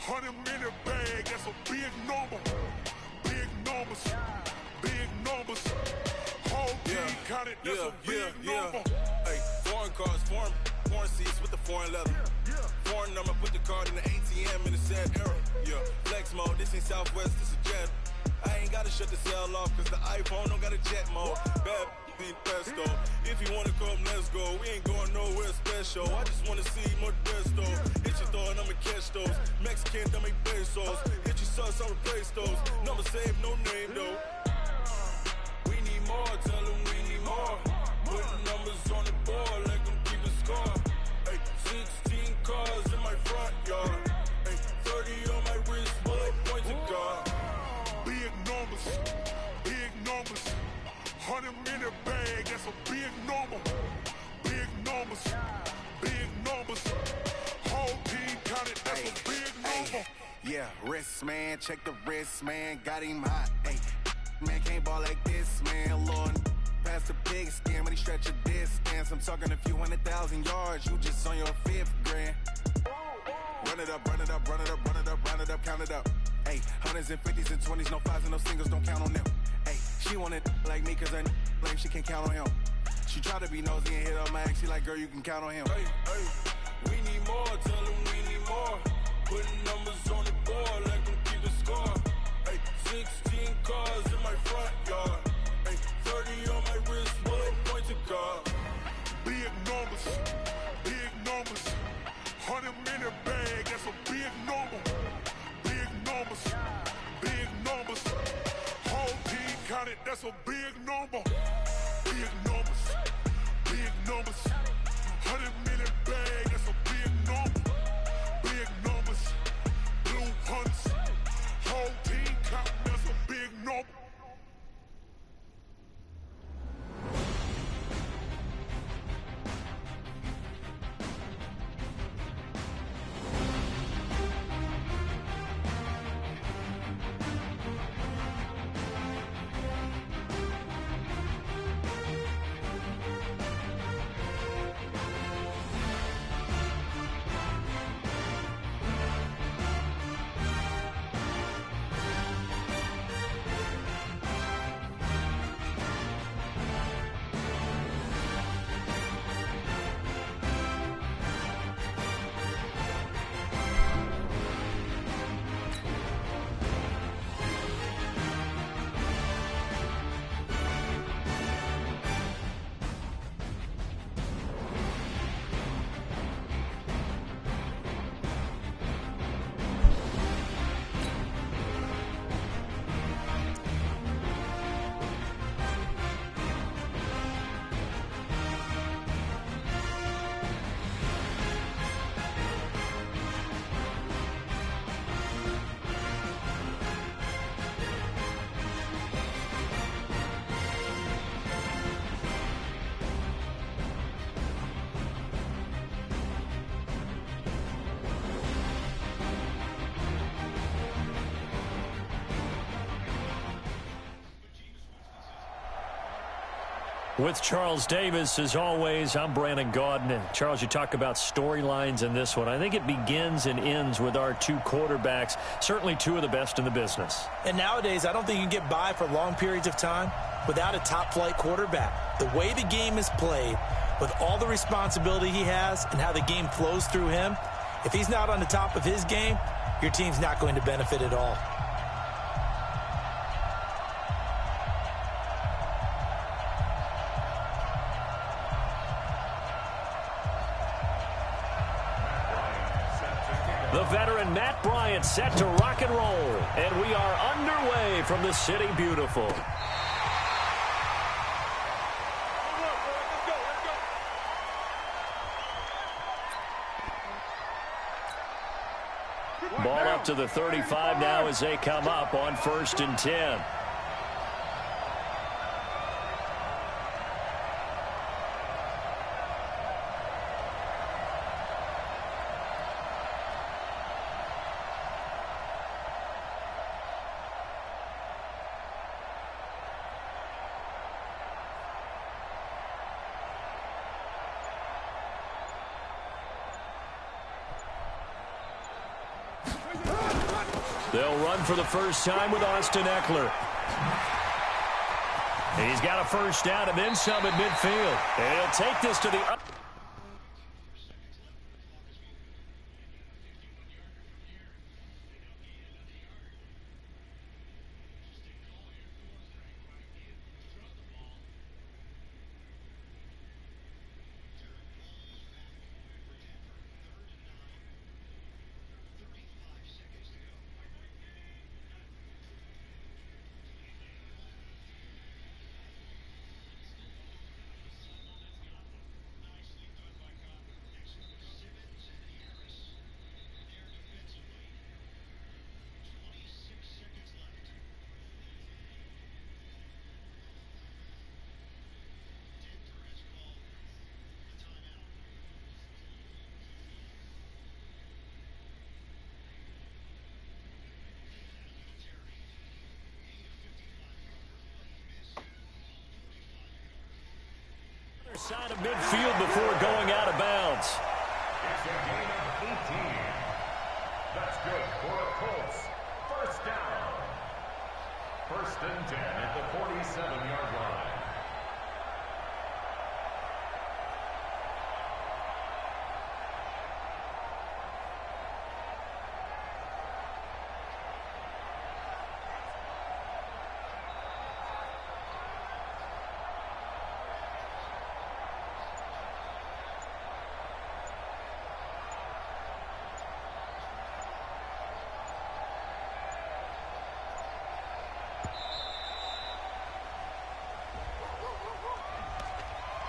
100-minute bag, that's a big number. Big numbers, whole team counted, that's a big number. Hey, foreign cars, foreign seats with the foreign leather. Foreign number, put the card in the ATM in the sad era. Yeah, flex mode, this ain't Southwest, this is Jet. I ain't gotta shut the cell off, cause the iPhone don't got a jet mode. Bad be pesto. If you wanna come, let's go. We ain't going nowhere special. I just wanna see more Modesto. Hit your thought, I'ma catch those. Mexican, don't make pesos. Hit your sauce, I'll replace those. Number saved, no name though. We need more, tell them we need more. Putting numbers on the board like I'm keeping score. Hey, 16 cars in my front yard. Hey, 30 on my wrist, bullet points of God. Big numbers, 100-minute bag, that's a big number. Big numbers. check the wrist, man, got him hot. Hey, man, can't ball like this, man. Lord, past the pig skin when he stretch a distance. I'm talking a few 100,000 yards, you just on your 5th grand. Run it up, run it up, run it up, run it up, run it up, count it up. Hey, hundreds and 50s and 20s, no 5s and no singles, don't count on them. Hey, she want it like me, cause her blame, she can't count on him. She try to be nosy and hit up my ex, she like, girl, you can count on him. Hey, hey, we need more, tell them we need more. Putting numbers on the board, let them keep the score. Hey, 16 cars in my front yard. Hey, 30 on my wrist, bullet point to God. Big numbers, big numbers. 100-minute bag, that's a big number. Big numbers, big numbers. Whole team counted, that's a big number. Big numbers, big numbers. 100-minute bag, that's a big number. Big numbers, blue hunts. Whole team counting, that's a big number. With Charles Davis, as always, I'm Brandon Gaudin. And Charles, you talk about storylines in this one. I think it begins and ends with our two quarterbacks, certainly two of the best in the business. And nowadays, I don't think you can get by for long periods of time without a top-flight quarterback. The way the game is played, with all the responsibility he has and how the game flows through him, if he's not on the top of his game, your team's not going to benefit at all. The veteran Matt Bryant set to rock and roll. And we are underway from the City Beautiful. Ball up to the 35 now as they come up on 1st and 10. They'll run for the first time with Austin Eckler. He's got a first down and then some at midfield. And he'll take this to the... Inside of midfield before going out of bounds. It's a gain of 18. That's good for the Colts. First down. First and 10 at the 47-yard line.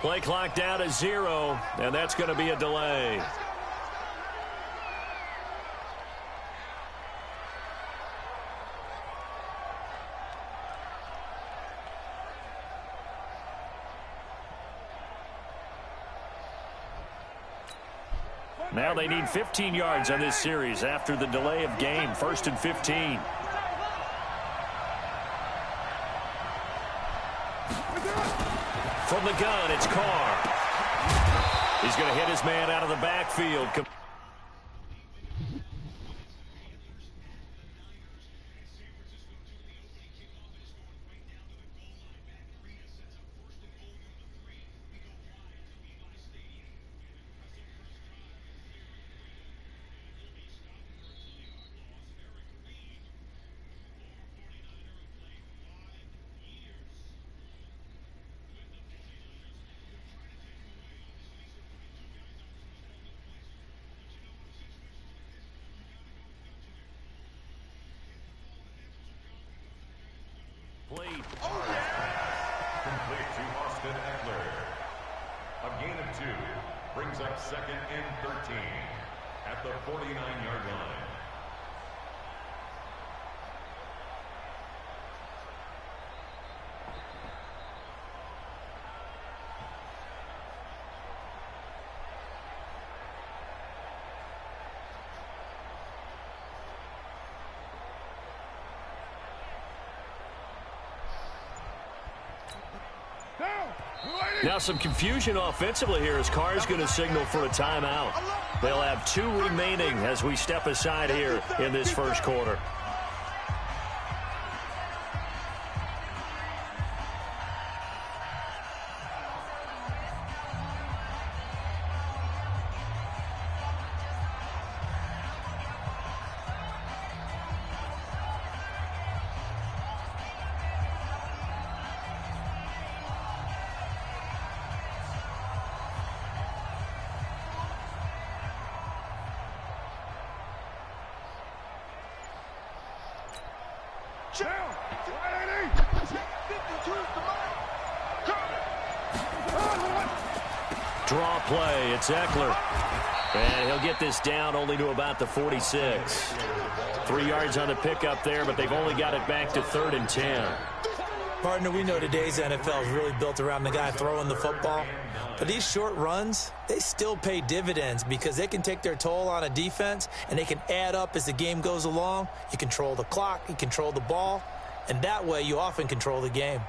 Play clock down to 0, and that's going to be a delay. Now they need 15 yards on this series after the delay of game. First and 15. From the gun, it's Carr. He's going to hit his man out of the backfield. Complete to Austin Eckler. A gain of 2 brings up second and 13 at the 49-yard line. Now some confusion offensively here as Carr's going to signal for a timeout. They'll have 2 remaining as we step aside here in this first quarter. Draw play, it's Eckler. And he'll get this down only to about the 46. 3 yards on the pickup there, but they've only got it back to 3rd and 10. Partner, we know today's NFL is really built around the guy throwing the football. But these short runs, they still pay dividends because they can take their toll on a defense and they can add up as the game goes along. You control the clock, you control the ball, and that way you often control the game.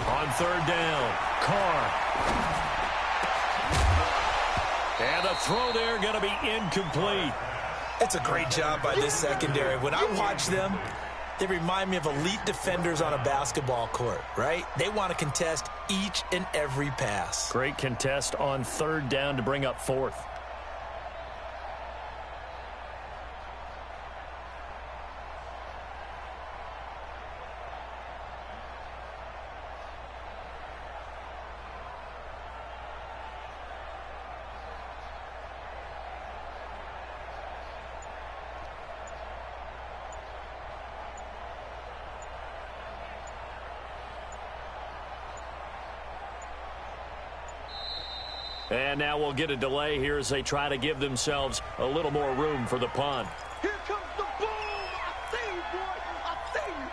On 3rd down, Carr. And the throw there going to be incomplete. It's a great job by this secondary. When I watch them, they remind me of elite defenders on a basketball court, right? They want to contest each and every pass. Great contest on 3rd down to bring up 4th. And now we'll get a delay here as they try to give themselves a little more room for the punt. Here comes the boom! I see you, boy! I see you!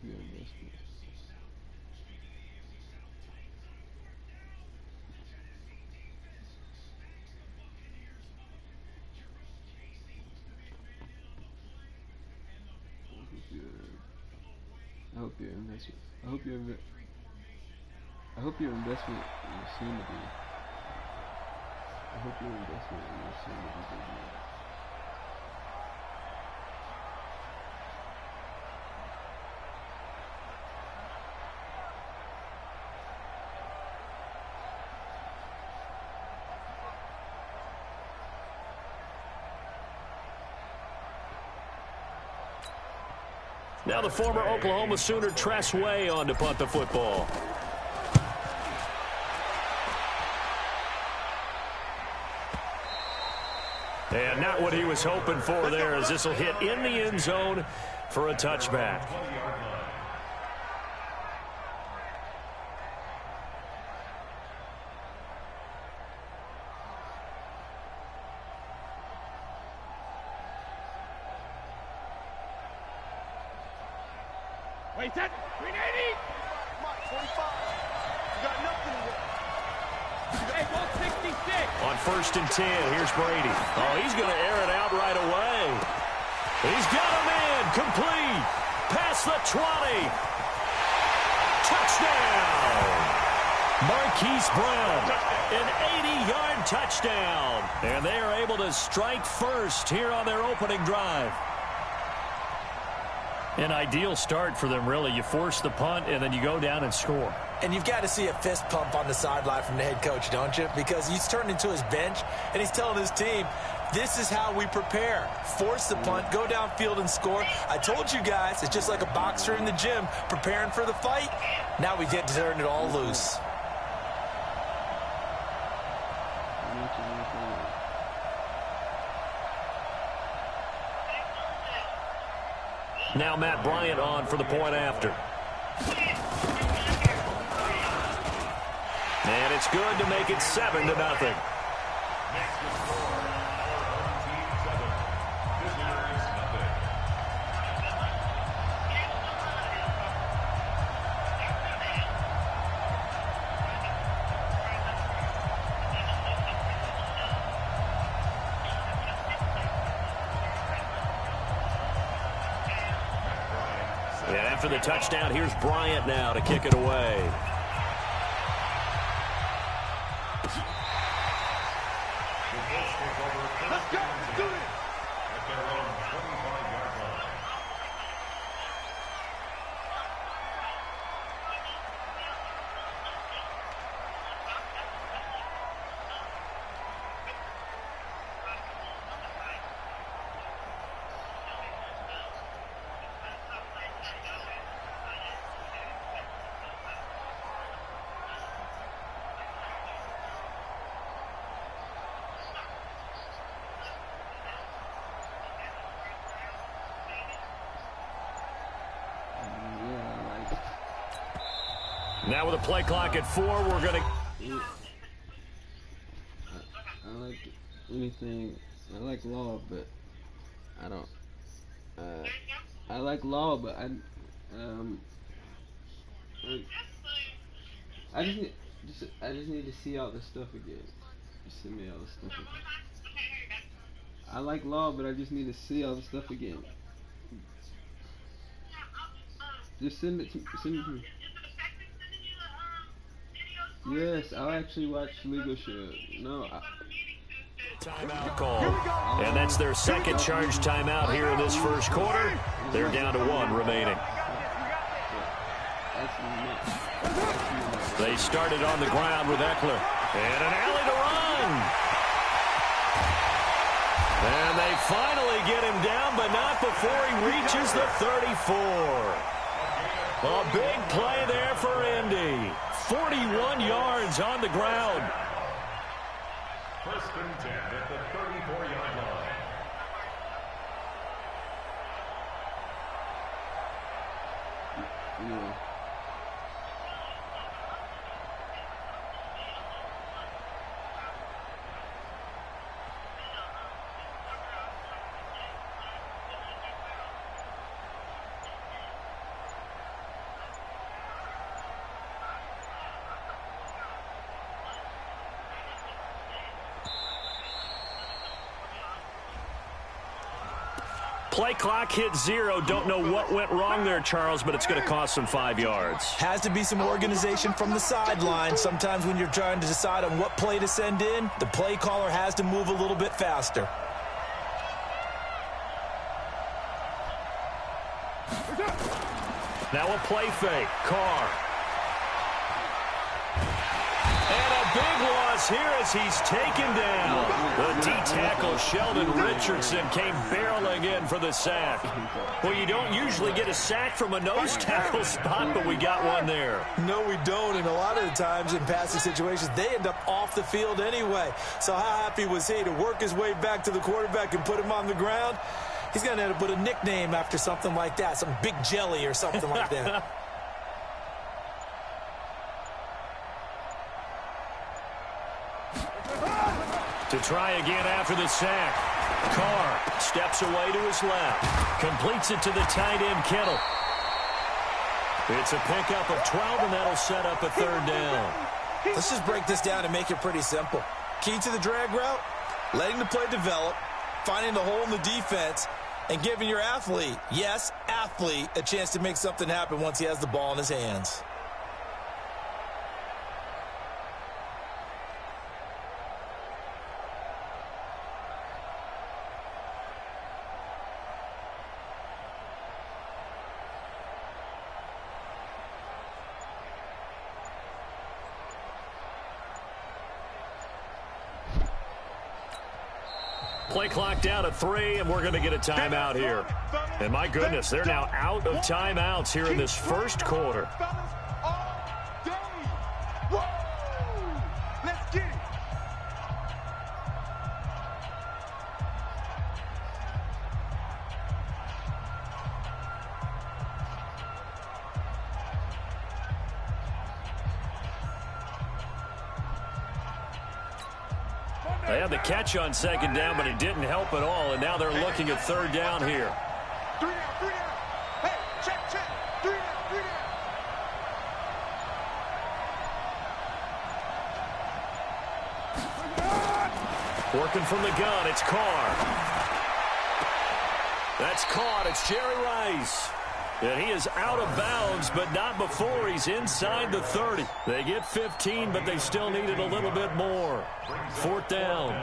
your investment. I hope your investment. I hope your investment will soon to be. I hope your investment will soon to be big enough. Now the former Oklahoma Sooner Tress Way on to punt the football. And not what he was hoping for there, as this will hit in the end zone for a touchback. Wait, that 380. Come on, 45. You got nothing to Hey, ball 66. On 1st and 10, here's Brady. Oh, he's going to air it out right away. He's got a man complete. Past the 20. Touchdown. Marquise Brown, an 80-yard touchdown. And they are able to strike first here on their opening drive. An ideal start for them, really. You force the punt, and then you go down and score. And you've got to see a fist pump on the sideline from the head coach, don't you? Because he's turned into his bench, and he's telling his team, this is how we prepare. Force the punt, go downfield and score. I told you guys, it's just like a boxer in the gym preparing for the fight. Now we get to turn it all loose. Now Matt Bryant on for the point after. And it's good to make it 7-0. And after the touchdown, here's Bryant now to kick it away. Let's go. Let's do it. At their own 25-yard line. Now with a play clock at 4, we're going to... I like anything. I like law, but I don't. I like law, but I just need to see all the stuff again. Just send me all the stuff again. I like law, but I just need to see all the stuff again. Just send it to me. Yes, I'll actually watch legal show. No. Timeout call. And that's their second charge timeout here in this first quarter. They're down to 1 remaining. They started on the ground with Eckler. And an alley to run. And they finally get him down, but not before he reaches the 34. A big play there for Indy. 41 yards on the ground. 1st and 10 at the 34-yard line. Yeah. Play clock hit 0. Don't know what went wrong there, Charles, but it's going to cost them 5 yards. Has to be some organization from the sideline. Sometimes when you're trying to decide on what play to send in, the play caller has to move a little bit faster. Now a play fake. Carr. And a big loss here as he's taken down. The D-tackle Sheldon Richardson came barreling in for the sack. Well, you don't usually get a sack from a nose tackle spot, but we got one there. No, we don't, and a lot of the times in passing situations, they end up off the field anyway. So how happy was he to work his way back to the quarterback and put him on the ground? He's going to have to put a nickname after something like that, some Big Jelly or something like that. To try again after the sack. Carr steps away to his left. Completes it to the tight end, Kittle. It's a pickup of 12, and that'll set up a 3rd down. Let's just break this down and make it pretty simple. Key to the drag route, letting the play develop, finding the hole in the defense, and giving your athlete, yes, athlete, a chance to make something happen once he has the ball in his hands. Play clock down to 3, and we're going to get a timeout here. And my goodness, they're now out of timeouts here in this first quarter. Let's get it. They had the catch on 2nd down, but it didn't help at all, and now they're looking at 3rd down here. 3 down, 3 down. Hey, check, 3 down, 3 down. Working from the gun, it's Carr. That's caught. It's Jerry Rice. And he is out of bounds, but not before he's inside the 30. They get 15, but they still needed a little bit more. 4th down.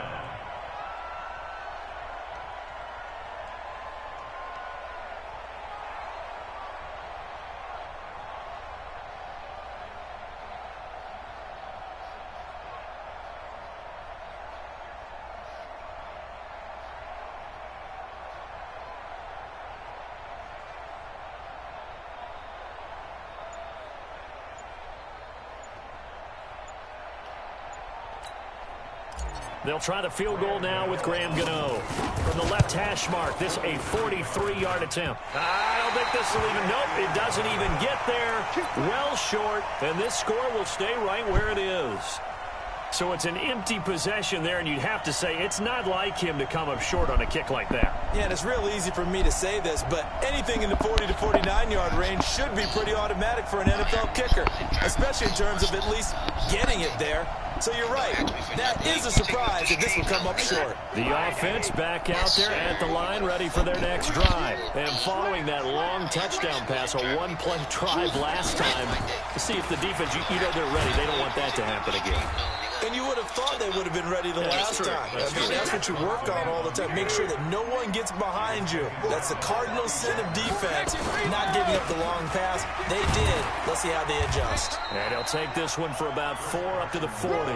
They'll try the field goal now with Graham Gano. From the left hash mark, this a 43-yard attempt. I don't think this will even, nope, it doesn't even get there. Well short, and this score will stay right where it is. So it's an empty possession there, and you'd have to say it's not like him to come up short on a kick like that. Yeah, and it's real easy for me to say this, but anything in the 40 to 49-yard range should be pretty automatic for an NFL kicker, especially in terms of at least getting it there. So you're right. That is a surprise if this will come up short. The offense back out there at the line, ready for their next drive. And following that long touchdown pass, a one-play drive last time, to see if the defense, you know they're ready. They don't want that to happen again. And you would have thought they would have been ready the last time. That's what you work on all the time. Make sure that no one gets behind you. That's the cardinal sin of defense, not giving up the long pass. They did. Let's see how they adjust. And they'll take this one for about 4 up to the 40.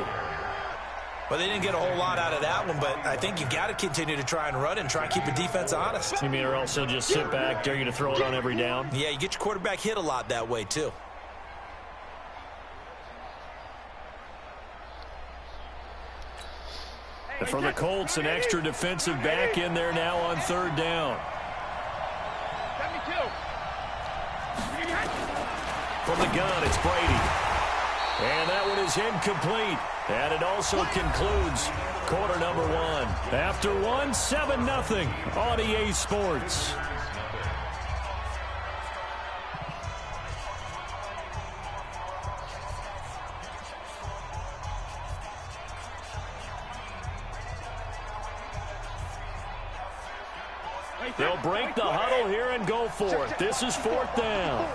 Well, they didn't get a whole lot out of that one, but I think you got to continue to try and run and try and keep the defense honest. You mean or else they'll just sit back, dare you to throw it on every down? Yeah, you get your quarterback hit a lot that way, too. And for the Colts, an extra defensive back in there now on 3rd down. From the gun, it's Brady. And that one is incomplete. And it also concludes quarter number 1. After 1, 7-0 on EA Sports. They'll break the huddle here and go for it. This is 4th down.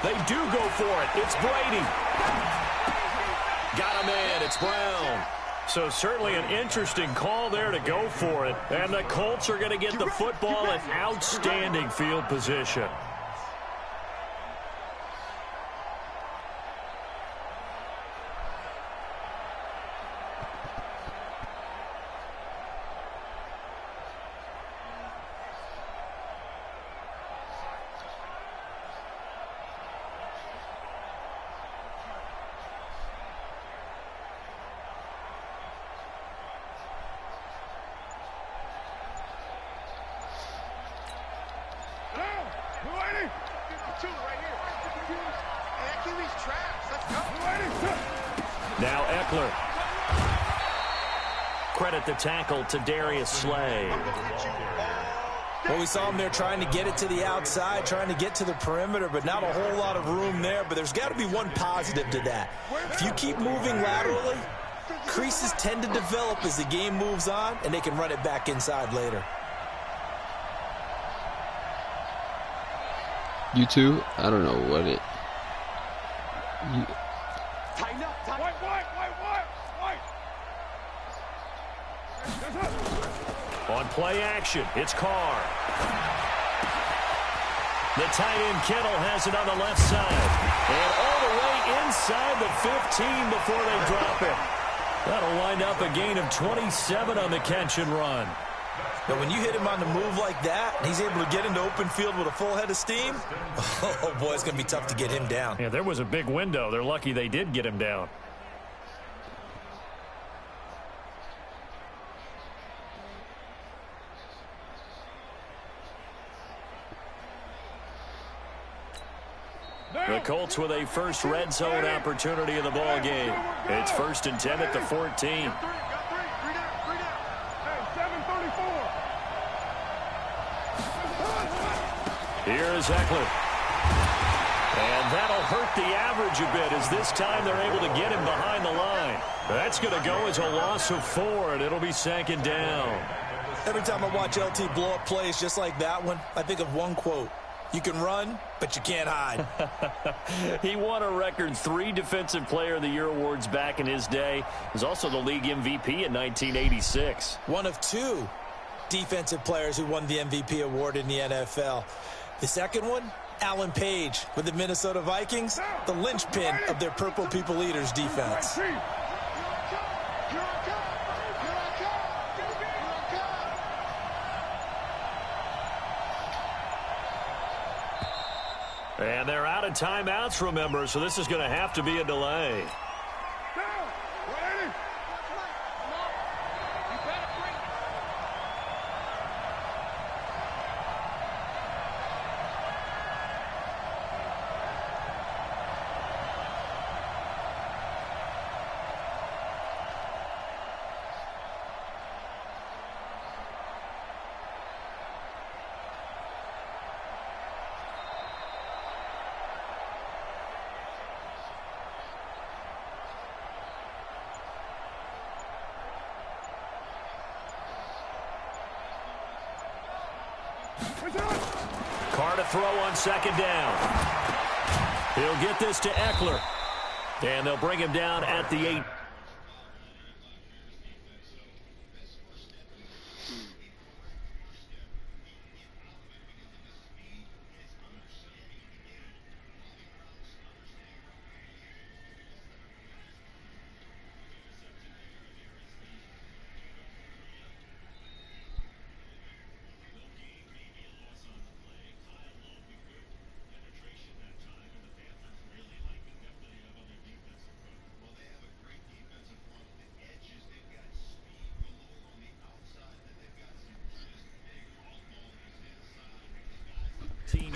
They do go for it. It's Brady. Got a man. It's Brown. So certainly an interesting call there to go for it. And the Colts are going to get the football in outstanding field position. Now Eckler. Credit the tackle to Darius Slay. Well, we saw him there trying to get it to the outside, trying to get to the perimeter, but not a whole lot of room there. But there's got to be one positive to that. If you keep moving laterally, creases tend to develop as the game moves on, and they can run it back inside later. You two, I don't know what it... Tighten up, tighten up. On play action, it's Carr. The tight end Kittle has it on the left side. And all the way inside the 15 before they drop it. That'll wind up a gain of 27 on the catch and run. But when you hit him on the move like that, and he's able to get into open field with a full head of steam, oh boy, it's going to be tough to get him down. Yeah, there was a big window. They're lucky they did get him down. The Colts with a first red zone opportunity in the ball game. It's 1st and 10 at the 14. Here is Eckler. And that'll hurt the average a bit as this time they're able to get him behind the line. That's going to go as a loss of 4, and it'll be 2nd down. Every time I watch LT blow up plays just like that one, I think of one quote. You can run, but you can't hide. He won a record 3 Defensive Player of the Year awards back in his day. He was also the league MVP in 1986. One of 2 defensive players who won the MVP award in the NFL. The second one, Alan Page with the Minnesota Vikings, the linchpin of their Purple People Eaters defense. And they're out of timeouts, remember, so this is going to have to be a delay. Carr to throw on 2nd down. He'll get this to Eckler. And they'll bring him down at the 8.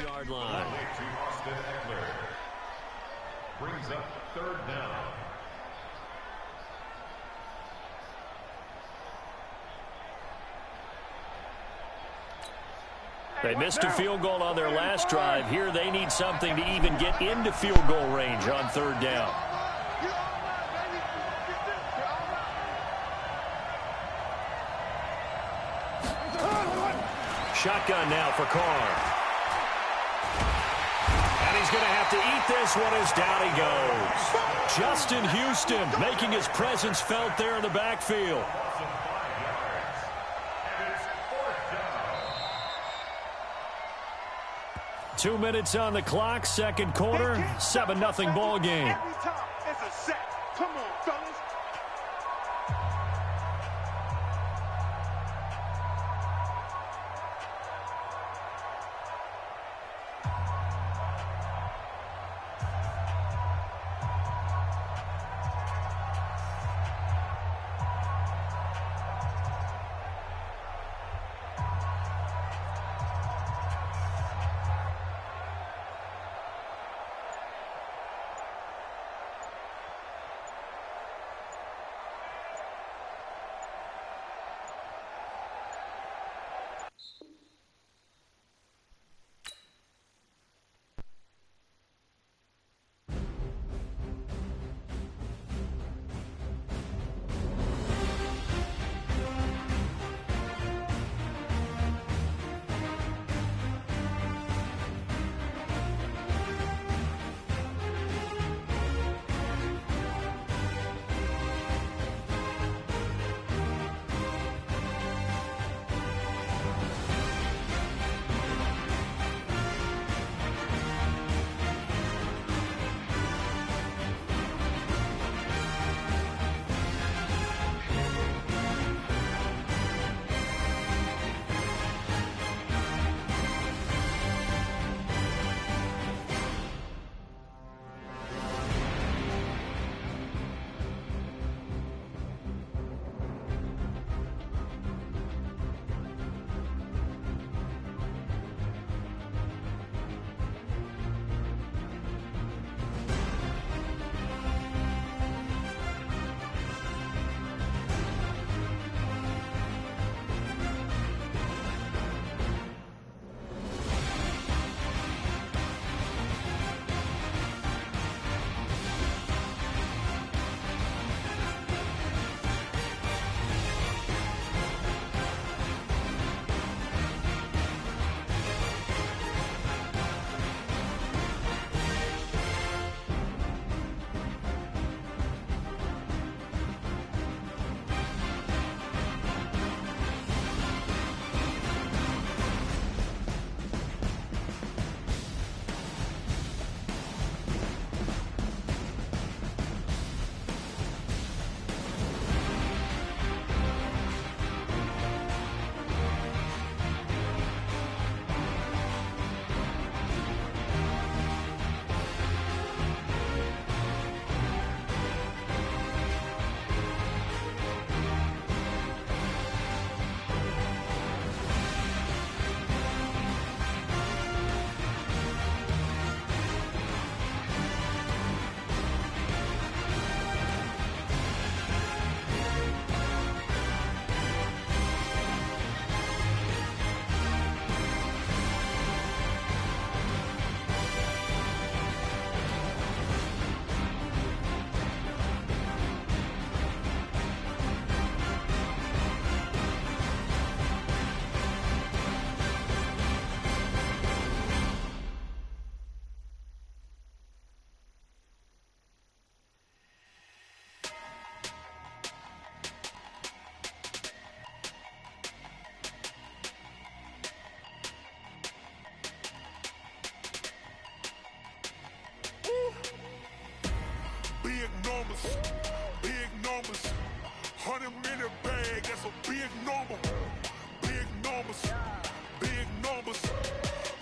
Yard line. Brings up 3rd down. They missed a field goal on their last drive. Here they need something to even get into field goal range on 3rd down. shotgun now for Carr. And he's going to have to eat this one as down he goes. Justin Houston making his presence felt there in the backfield. 2 minutes on the clock, second quarter, 7-0 ball game. Every time it's a set. Come on, fellas. Big numbers, 100-minute bag, that's a big number. Big numbers,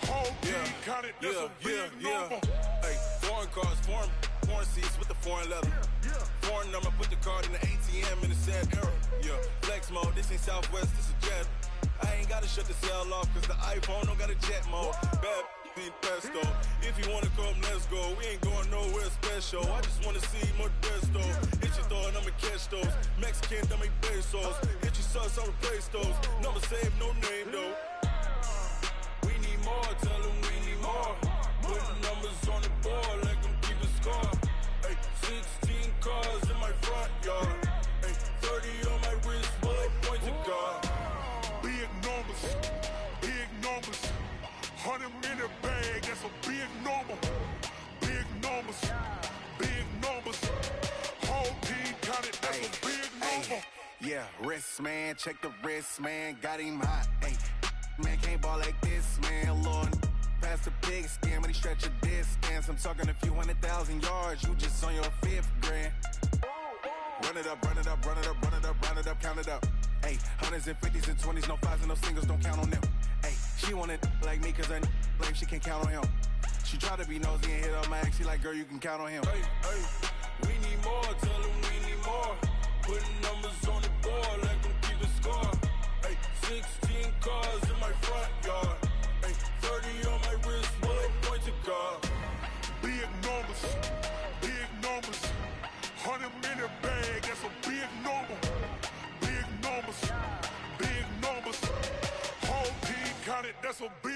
whole team counted, that's a big number. Hey, foreign cars, foreign seats with the foreign leather. Foreign number, put the card in the ATM in the sad era. Yeah, flex mode, this ain't Southwest, this is Jet. I ain't gotta shut the cell off, cause the iPhone don't got a jet mode. Bad pesto. If you wanna come, let's go. We ain't going nowhere special. I just wanna see Modesto. Hit your thought, I'ma catch those. Mexican, I make pesos. Hit your sauce, I'll replace those. Number save, no name though. We need more, tell them we need more. Put the numbers on the board, like them keep a score. Hey, 16 cars in my front yard. Hey, 30 on my wrist, bullet point to God. Big numbers, number. Big numbers. Big numbers. Whole team counted, that's a big number. Yeah, wrist, man. Check the wrist, man. Got him hot. Hey, man, can't ball like this, man. Lord, past the big skin, when he stretch a distance. I'm talking a few 100,000 yards. You just on your 5th grand. Run it up, run it up, run it up, run it up, run it up, count it up. Hey, hundreds and 50s and 20s, no 5s and no singles, don't count on them. Hey, she want it like me, cause her blame, she can't count on him. She try to be nosy and hit up my ex, she like, girl, you can count on him. Hey, hey, we need more, tell them we need more. Putting numbers on the board, let them keep a score. Hey, 16 cars in my front yard. Hey, 30 on my wrist, bullet point to God. Big numbers, big numbers. 100-minute bag, that's a big number. Big numbers, big numbers. Whole team counted, that's a big